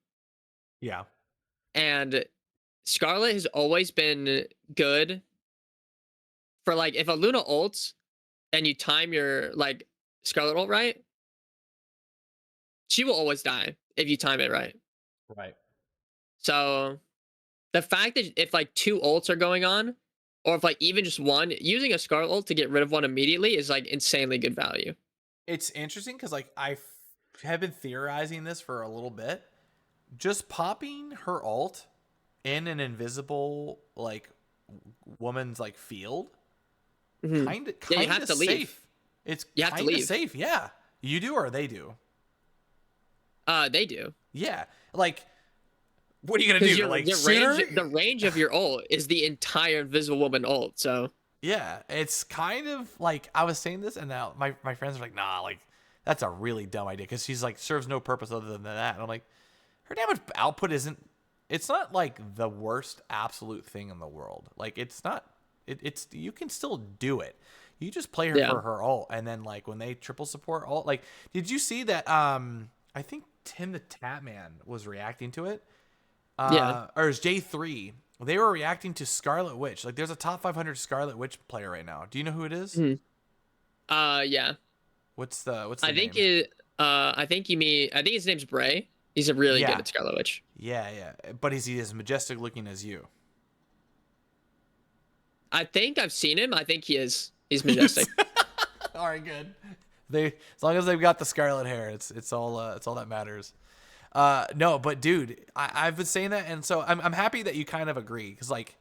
Yeah. And Scarlet has always been good for like if a Luna ults and you time your like Scarlet ult right, she will always die if you time it right. Right. So the fact that if like two ults are going on, or if like even just one, using a Scarlet ult to get rid of one immediately is like insanely good value. It's interesting because like have been theorizing this for a little bit. Just popping her ult in an invisible like woman's like field, Hmm. Yeah, you kind have of to leave. safe. It's You have to kind of leave. safe. Yeah, you do or they do. They do. Yeah, like what are you gonna Because do? your Like your shoot range, her? the range of your ult is the entire Invisible Woman ult. So Yeah, it's kind of like I was saying this, and now my friends are like, nah, like that's a really dumb idea because she's like serves no purpose other than that. And I'm like, her damage output isn't. It's not like the worst absolute thing in the world. Like it's not. It's you can still do it. You just play her yeah. for her ult, and then like when they triple support ult, like did you see that? I think Tim the Tatman was reacting to it. Yeah. Or is J3? They were reacting to Scarlet Witch. Like, there's a top 500 Scarlet Witch player right now. Do you know who it is? Mhm. Yeah. What's the I think name? it. I think you mean. I think his name's Bray. He's a really good Yeah, at Scarlet Witch. yeah. But is he as majestic looking as you? I think I've seen him. I think he is. He's Yes. majestic. All right, good. They as long as they've got the scarlet hair, it's all that matters. No, but dude, I've been saying that, and so I'm happy that you kind of agree because like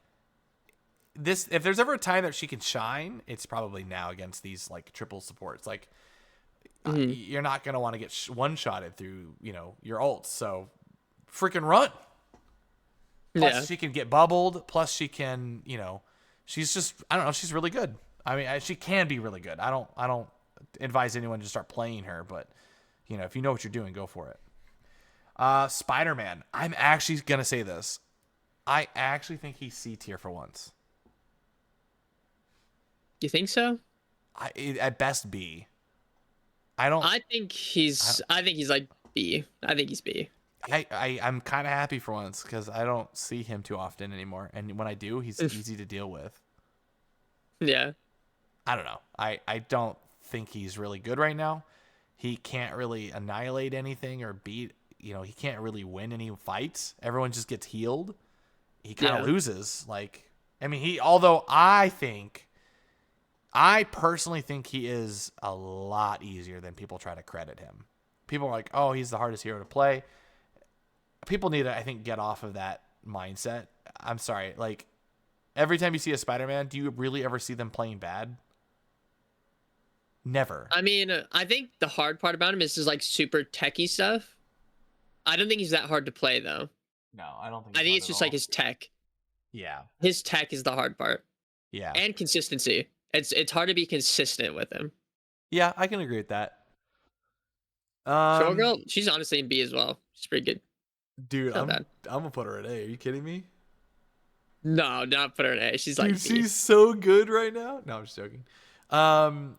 this, if there's ever a time that she can shine, it's probably now against these like triple supports. Like Hmm. you're not gonna want to get one shotted through your ults, so freaking run. Yeah. Plus she can get bubbled. Plus she can she's just I don't know, she's really good. I mean she can be really good. I don't advise anyone to start playing her, but if you know what you're doing, go for it. Spider-Man. I'm actually gonna say this. I actually think he's C tier for once. You think so? At best B. I don't. I think he's. I think he's like B. I think he's B. I'm kind of happy for once because I don't see him too often anymore, and when I do, he's easy to deal with. Yeah. I don't know. I don't think he's really good right now. He can't really annihilate anything or beat. He can't really win any fights. Everyone just gets healed. He kind of Yeah. loses. Like, I mean, although I personally think he is a lot easier than people try to credit him. People are like, oh, he's the hardest hero to play. People need to, I think, get off of that mindset. I'm sorry. Like, every time you see a Spider-Man, do you really ever see them playing bad? Never. I mean, I think the hard part about him is just like super techie stuff. I don't think he's that hard to play though. No, I don't think I he's think hard it's at just all. like his tech. Yeah. His tech is the hard part, Yeah. and consistency. It's hard to be consistent with him. Yeah, I can agree with that. Showgirl, she's honestly in B as well. She's pretty good. Dude, Not I'm bad. I'm gonna put her at A. Are you kidding me? No, not put her in A. She's Dude, like B. she's so good right now. No, I'm just joking. Um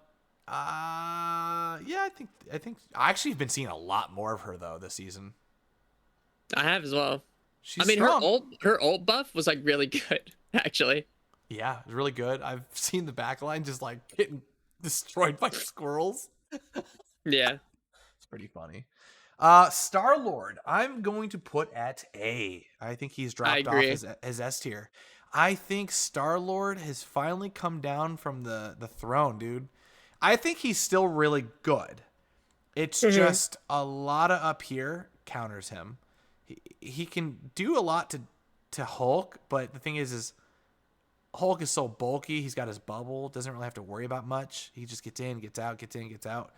yeah, I think I actually have been seeing a lot more of her though this season. I have as well. She's I mean, strong. her ult buff was like really good, actually. Yeah, it's really good. I've seen the backline just like getting destroyed by squirrels. Yeah, It's pretty funny. Star Lord, I'm going to put at A. I think he's I dropped off agree. as S tier. I think Star Lord has finally come down from the throne, dude. I think he's still really good. It's just a lot of up here counters him. He can do a lot to Hulk, but the thing is Hulk is so bulky. He's got his bubble. Doesn't really have to worry about much. He just gets in, gets out, gets in, gets out.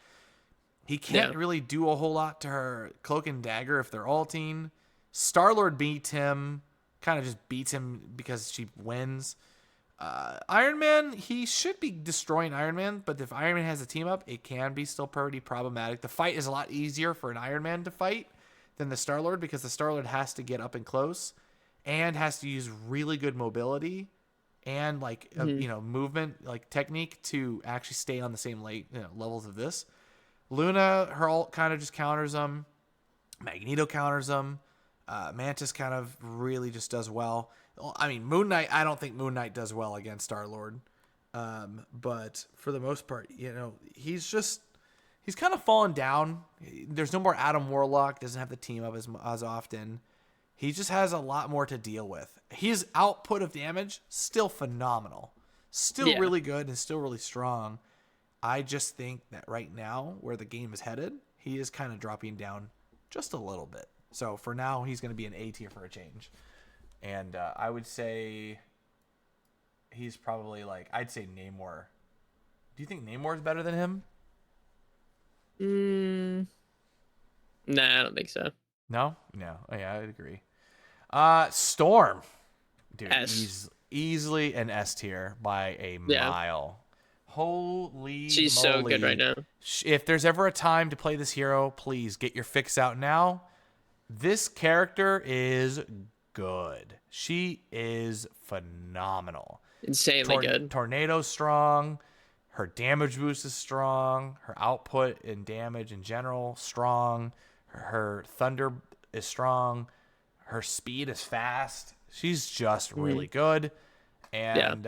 He can't Yeah. really do a whole lot to her cloak and dagger if they're ulting. Star Lord beats him, kind of just beats him because she wins. Iron Man, he should be destroying Iron Man, but if Iron Man has a team up, it can be still pretty problematic. The fight is a lot easier for an Iron Man to fight than the Star Lord because the Star Lord has to get up and close and has to use really good mobility and like Mhm. movement like technique to actually stay on the same levels of this. Luna, her ult kind of just counters them. Magneto counters them. Mantis kind of really just does well. I mean, Moon Knight, I don't think Moon Knight does well against Star-Lord. But for the most part, he's he's kind of fallen down. There's no more Adam Warlock. Doesn't have the team up as often. He just has a lot more to deal with. His output of damage still phenomenal, still really good, and still really strong. I just think that right now, where the game is headed, he is kind of dropping down just a little bit. So for now, he's going to be an A tier for a change. And I would say he's probably like, I'd say Namor. Do you think Namor is better than him? Nah, I don't think so. No? No. Oh, yeah, I'd agree. Storm. Dude, he's easily an S tier by a mile. Holy She's moly. so good right now. If there's ever a time to play this hero, please get your fix out now. This character is good. She is phenomenal. Insanely good. Tornado's strong. Her damage boost is strong. Her output and damage in general, strong. Her thunder is strong. Her speed is fast. She's just really good. And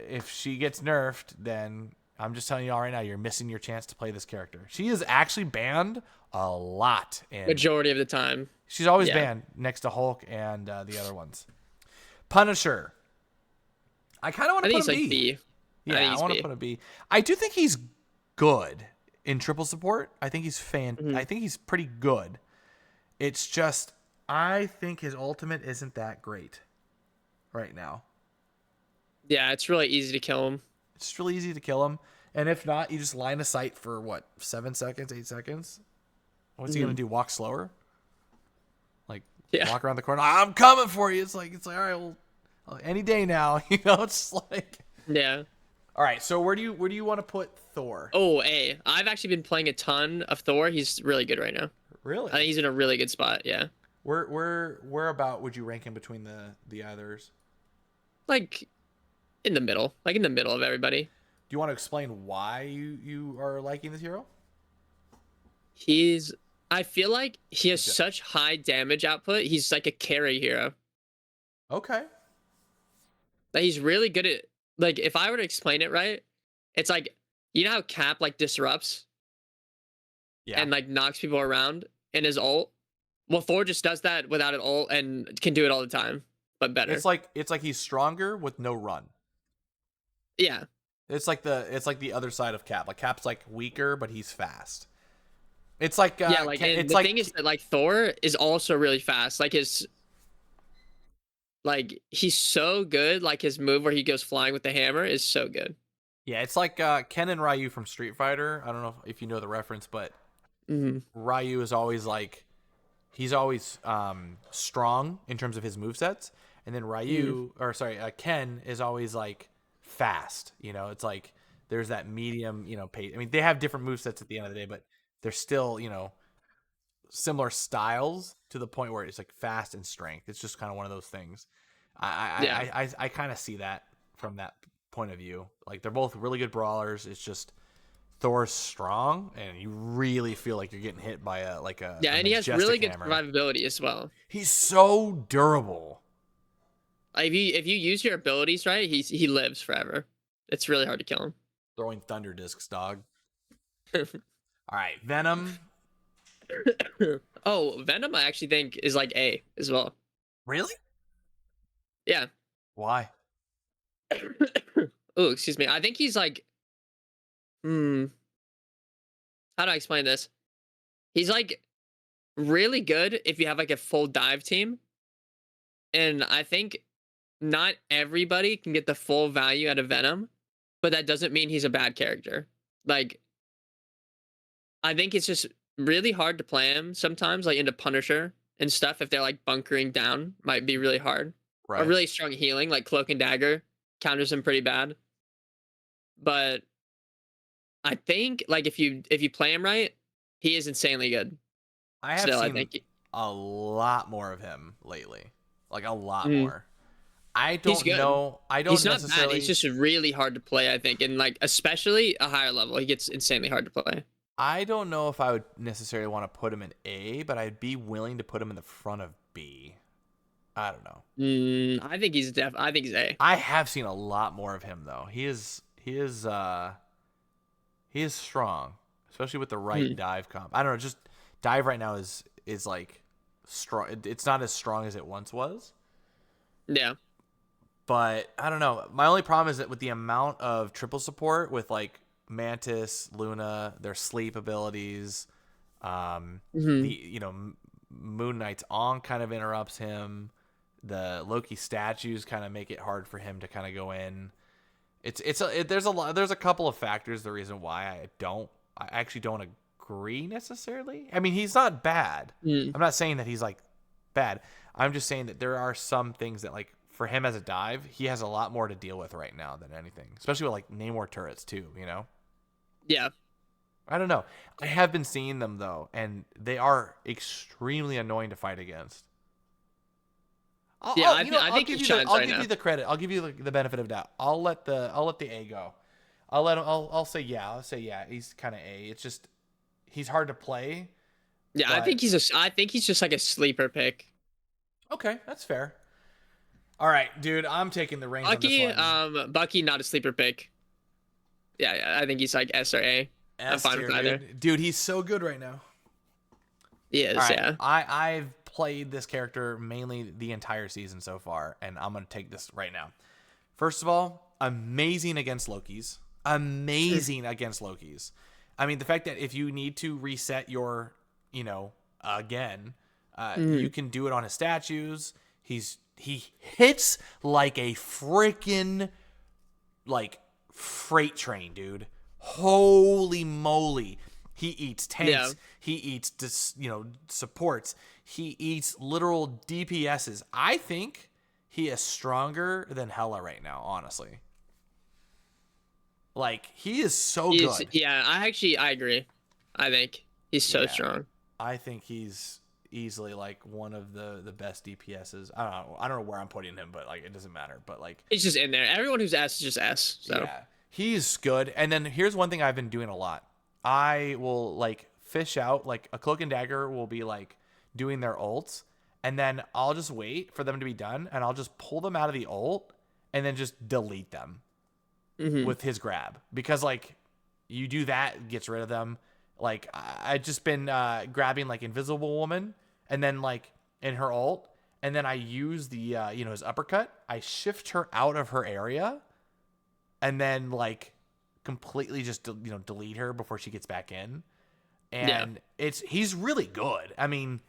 if she gets nerfed, then I'm just telling you all right now, you're missing your chance to play this character. She is actually banned a lot. Majority of the time. She's always banned next to Hulk and the other ones. Punisher. I kind of want to put him B. Yeah, I want to put him B. I do think he's good in triple support. I think he's I think he's pretty good. It's just I think his ultimate isn't that great right now. Yeah, it's really easy to kill him. It's really easy to kill him. And if not, you just line of sight for what, 7 seconds, 8 seconds? What's he gonna do? Walk slower? Like walk around the corner. I'm coming for you. It's like all right, well, any day now. You know, it's like All right, so where do you want to put Thor? Oh, A. I've actually been playing a ton of Thor. He's really good right now. Really? I think he's in a really good spot. Yeah. Where about would you rank him between the others? Like in the middle. Like in the middle of everybody. Do you want to explain why you are liking this hero? I feel like he has such high damage output. He's like a carry hero. Okay. Like he's really good at, like, if I were to explain it right, it's like, you know how Cap like disrupts and like knocks people around in his ult? Well, Thor just does that without an ult and can do it all the time, but better. It's like he's stronger with no run. Yeah. It's like the other side of Cap. Like Cap's like weaker, but he's fast. It's like the thing is that like Thor is also really fast. Like he's so good. Like his move where he goes flying with the hammer is so good. Yeah, it's like Ken and Ryu from Street Fighter. I don't know if you know the reference, but Ryu is always like, he's always strong in terms of his movesets, and then Ken is always like fast. You know, it's like there's that medium, pace. I mean, they have different movesets at the end of the day, but they're still, similar styles to the point where it's like fast and strength. It's just kind of one of those things. I kind of see that from that point of view. Like they're both really good brawlers. It's just Thor's strong, and you really feel like you're getting hit by a and he has really good survivability as well. He's so durable. If you use your abilities right, he lives forever. It's really hard to kill him. Throwing thunder discs, dog. All right, Venom. Oh, Venom I actually think is like A as well. Really? Yeah. Why? Oh, excuse me. I think he's like, how do I explain this? He's like really good if you have like a full dive team. And I think not everybody can get the full value out of Venom, but that doesn't mean he's a bad character. Like, I think it's just really hard to play him sometimes, like into Punisher and stuff. If they're like bunkering down, might be really hard. Right. A really strong healing, like Cloak and Dagger, counters him pretty bad. But I think like if you play him right, he is insanely good. I have seen a lot more of him lately, like a lot more. I don't know. He's not bad. He's just really hard to play, I think, and like especially a higher level, he gets insanely hard to play. I don't know if I would necessarily want to put him in A, but I'd be willing to put him in the front of B. I don't know. I think he's I think he's A. I have seen a lot more of him though. He is strong. especially with the right Hmm. dive comp. I don't know, just dive right now is like strong. It's not as strong as it once was. Yeah. But I don't know. My only problem is that with the amount of triple support with like Mantis, Luna, their sleep abilities, the Hmm. Moon Knight's on kind of interrupts him. The Loki statues kind of make it hard for him to kind of go in. There's a couple of factors the reason why I actually don't agree necessarily. I mean, he's not bad. Mm. I'm not saying that he's like bad. I'm just saying that there are some things that like for him as a dive, he has a lot more to deal with right now than anything. Especially with like Namor turrets too, you know? Yeah. I don't know. I have been seeing them though, and they are extremely annoying to fight against. Yeah. I I'll think he give you the shines I'll right give now. you the credit. I'll give you the benefit of doubt. I'll let the A go. I'll let him. I'll say yeah. I'll say yeah. He's kind of A. It's just he's hard to play, Yeah. but I think he's just like a sleeper pick. okay, that's fair. All right, dude. I'm taking the reins on this one. Bucky, not a sleeper pick. Yeah. Yeah. I think he's like S or A. I'm S fine with tier, either. dude. Dude, he's so good right now. He All is. right, Yeah. I've played this character mainly the entire season so far, and I'm gonna take this right now. First of all, amazing against Loki's. Amazing against Loki's. I mean, the fact that if you need to reset your, again, Hmm. you can do it on his statues. He hits like a freaking like freight train, dude. Holy moly. He eats Yeah. tanks. He eats supports. He eats literal DPSs. I think he is stronger than Hela right now, honestly. Like he is so He's good. yeah. I agree. I think he's so Yeah. strong. I think he's easily like one of the best DPSs. I don't know where I'm putting him, but like it doesn't matter. But like He's just in there. Everyone who's S is just S. So. yeah, he's good. And then here's one thing I've been doing a lot. I will like fish out like a cloak and dagger will be like doing their ults, and then I'll just wait for them to be done, and I'll just pull them out of the ult, and then just delete them Hmm. with his grab because like you do that it gets rid of them. Like I just been grabbing like Invisible Woman, and then like in her ult, and then I use the his uppercut. I shift her out of her area and then like completely just delete her before she gets back in. Yeah. And he's really good. I mean,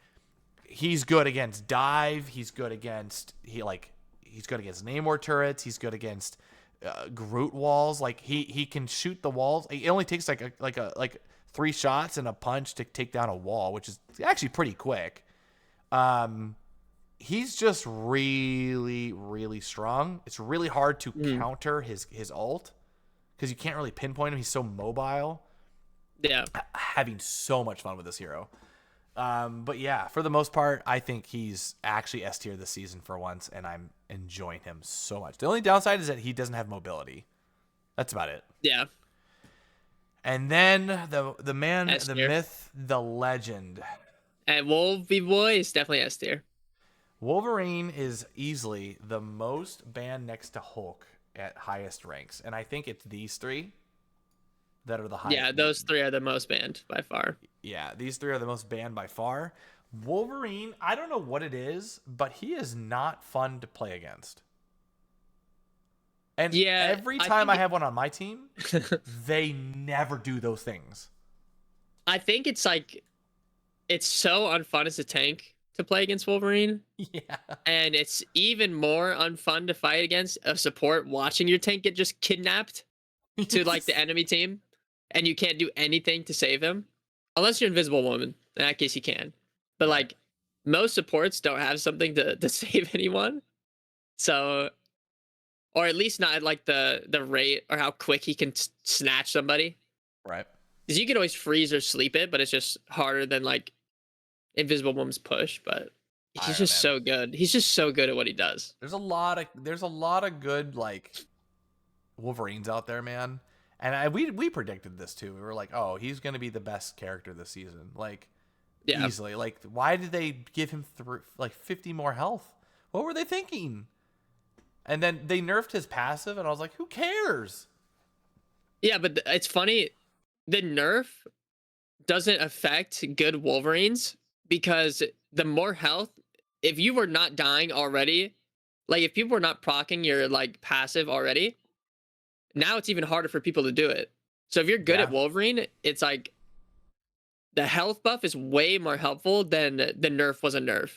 he's good against dive. He's good against he's good against Namor turrets. He's good against Groot walls. Like he can shoot the walls. It only takes like 3 shots and a punch to take down a wall, which is actually pretty quick. He's just really, really strong. It's really hard to Mm. counter his ult because you can't really pinpoint him. He's so mobile. Yeah. Having so much fun with this hero. But yeah, for the most part, I think he's actually S tier this season for once, and I'm enjoying him so much. The only downside is that he doesn't have mobility. That's about it. Yeah. And then the man, S the tier. myth, the legend. And Wolvie Boy is definitely S tier. Wolverine is easily the most banned next to Hulk at highest ranks, and I think it's these three that are the highest. Yeah, those three are the most banned by far. Yeah, these three are the most banned by far. Wolverine, I don't know what it is, but he is not fun to play against. And Yeah, every time I have one on my team, they never do those things. I think it's like it's so unfun as a tank to play against Wolverine, Yeah. and it's even more unfun to fight against a support watching your tank get just kidnapped to like the enemy team, and you can't do anything to save him, unless you're Invisible Woman. In that case, you can. But Right. like most supports don't have something to save anyone, so or at least not like the rate or how quick he can snatch somebody. Right. Because you can always freeze or sleep it, but it's just harder than like Invisible Woman's push. But I he's don't just know, man. so good. He's just so good at what he does. There's a lot of good like Wolverines out there, man. And we predicted this too. We were like, oh, he's gonna be the best character this season, like Yeah. easily. Like, why did they give him like 50 more health? What were they thinking? And then they nerfed his passive, and I was like, who cares? Yeah, but it's funny. The nerf doesn't affect good Wolverines because the more health, if you were not dying already, like if people were not procking your like passive already, now it's even harder for people to do it. So if you're good at Yeah. Wolverine, it's like the health buff is way more helpful than the nerf was a nerf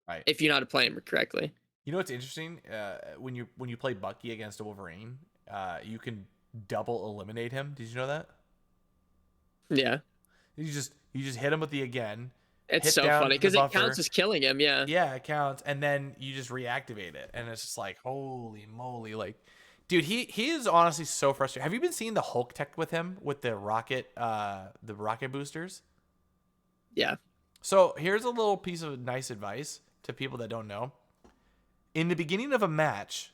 Right. if you know how to play him correctly. You know what's interesting? When you play Bucky against a Wolverine, you can double eliminate him. Did you know that? Yeah. You just hit him with the again, It's hit so down funny the because it buffer. counts as killing him. Yeah. Yeah, it counts, and then you just reactivate it, and it's just like holy moly, like, dude, he is honestly so frustrating. Have you been seeing the Hulk tech with him with the rocket boosters? Yeah. So here's a little piece of nice advice to people that don't know. In the beginning of a match,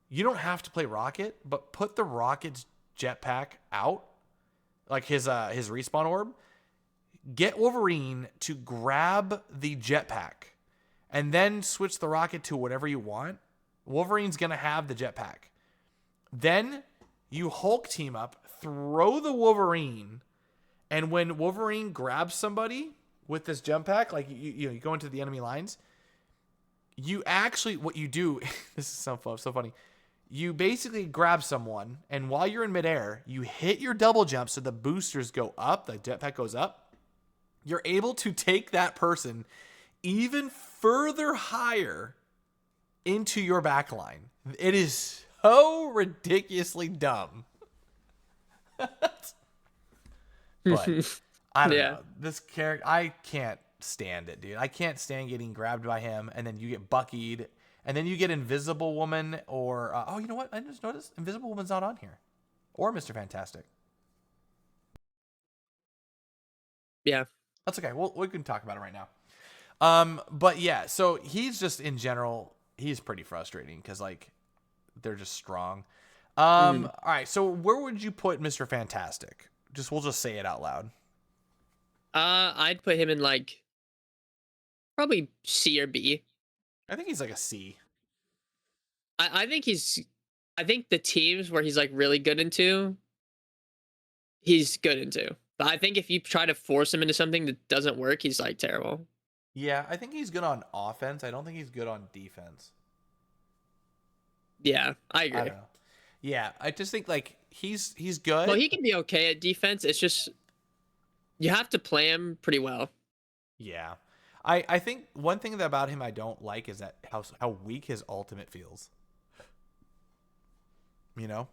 you don't have to play Rocket, but put the Rocket's jetpack out, like his respawn orb. Get Wolverine to grab the jetpack, and then switch the Rocket to whatever you want. Wolverine's gonna have the jetpack. Then you Hulk team up, throw the Wolverine, and when Wolverine grabs somebody with this jump pack, like you go into the enemy lines, you actually what you do. This is so funny. You basically grab someone, and while you're in midair, you hit your double jump so the boosters go up, the jetpack goes up. You're able to take that person even further higher into your back line. It is so ridiculously dumb. But I don't Yeah. know. This character, I can't stand it, dude. I can't stand getting grabbed by him, and then you get Buckied, and then you get Invisible Woman, or oh, you know what? I just noticed Invisible Woman's not on here, or Mr. Fantastic. Yeah. That's okay. We can talk about it right now. But yeah, so he's just in general, he's pretty frustrating because like they're just strong. All right. So where would you put Mr. Fantastic? We'll just say it out loud. I'd put him in like probably C or B. I think he's like a C. I think I think the teams where he's like really good into, he's good into. But I think if you try to force him into something that doesn't work, he's like terrible. Yeah, I think he's good on offense. I don't think he's good on defense. Yeah, I I agree. don't know. Yeah, I just think like he's good. Well, he can be okay at defense. It's just you have to play him pretty well. Yeah. I think one thing about him I don't like is that how weak his ultimate feels. You know?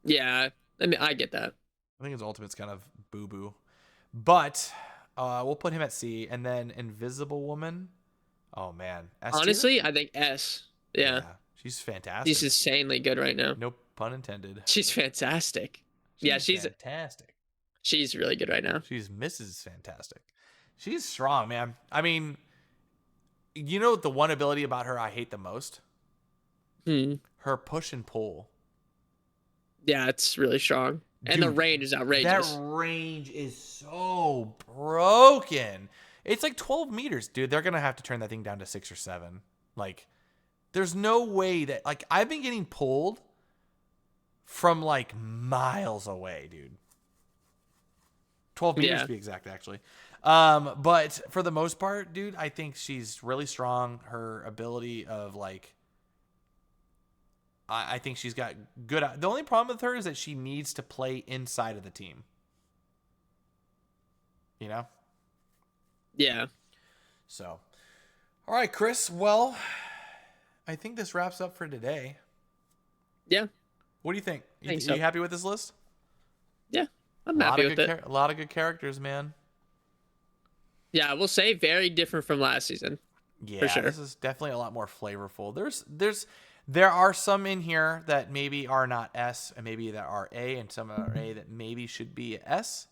Yeah, I mean, I get that. I think his ultimate's kind of boo-boo. But we'll put him at C, and then Invisible Woman. Oh man. S tier? Honestly, I think S. Yeah, She's fantastic. she's insanely good right now. No pun intended. She's fantastic. Yeah, she's fantastic. she's really good right now. She's Mrs. Fantastic. She's strong, man. I mean, you know the one ability about her I hate the most? Hmm. Her push and pull. Yeah, it's really strong. And the Dude, range is outrageous. That range is so broken. It's like 12 meters, dude. They're going to have to turn that thing down to 6 or 7. Like, there's no way that, like, I've been getting pulled from, like, miles away, dude. 12 meters to be exact, actually. But for the most part, dude, I think she's really strong. Her ability of, like, I think she's got good. The only problem with her is that she needs to play inside of the team. You know? Yeah. So, all right, Chris. Well, I think this wraps up for today. Yeah. What do you think? I think so. You happy with this list? Yeah. I'm happy with it. A lot of good characters, man. Yeah, we'll say very different from last season. Yeah, for sure. This is definitely a lot more flavorful. There are some in here that maybe are not S, and maybe that are A, and some are A that maybe should be S.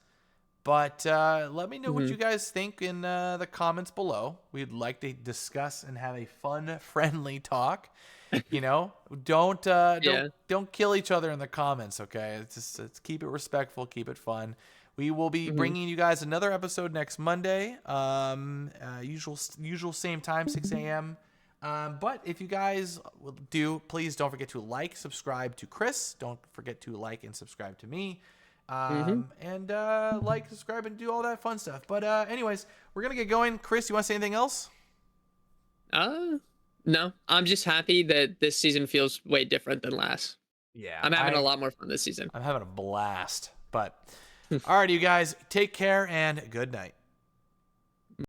But let me know what you guys think in the comments below. We'd like to discuss and have a fun, friendly talk. You know, don't kill each other in the comments. Okay, let's keep it respectful, keep it fun. We will be bringing you guys another episode next Monday. Usual same time, 6 a.m. But if you guys do, please don't forget to like, subscribe to Chris. Don't forget to like and subscribe to me. And like, subscribe, and do all that fun stuff. But anyways, we're gonna get going. Chris, you want to say anything else? No, I'm just happy that this season feels way different than last. Yeah, I'm having a lot more fun this season. I'm having a blast. But all right, you guys, take care and good night.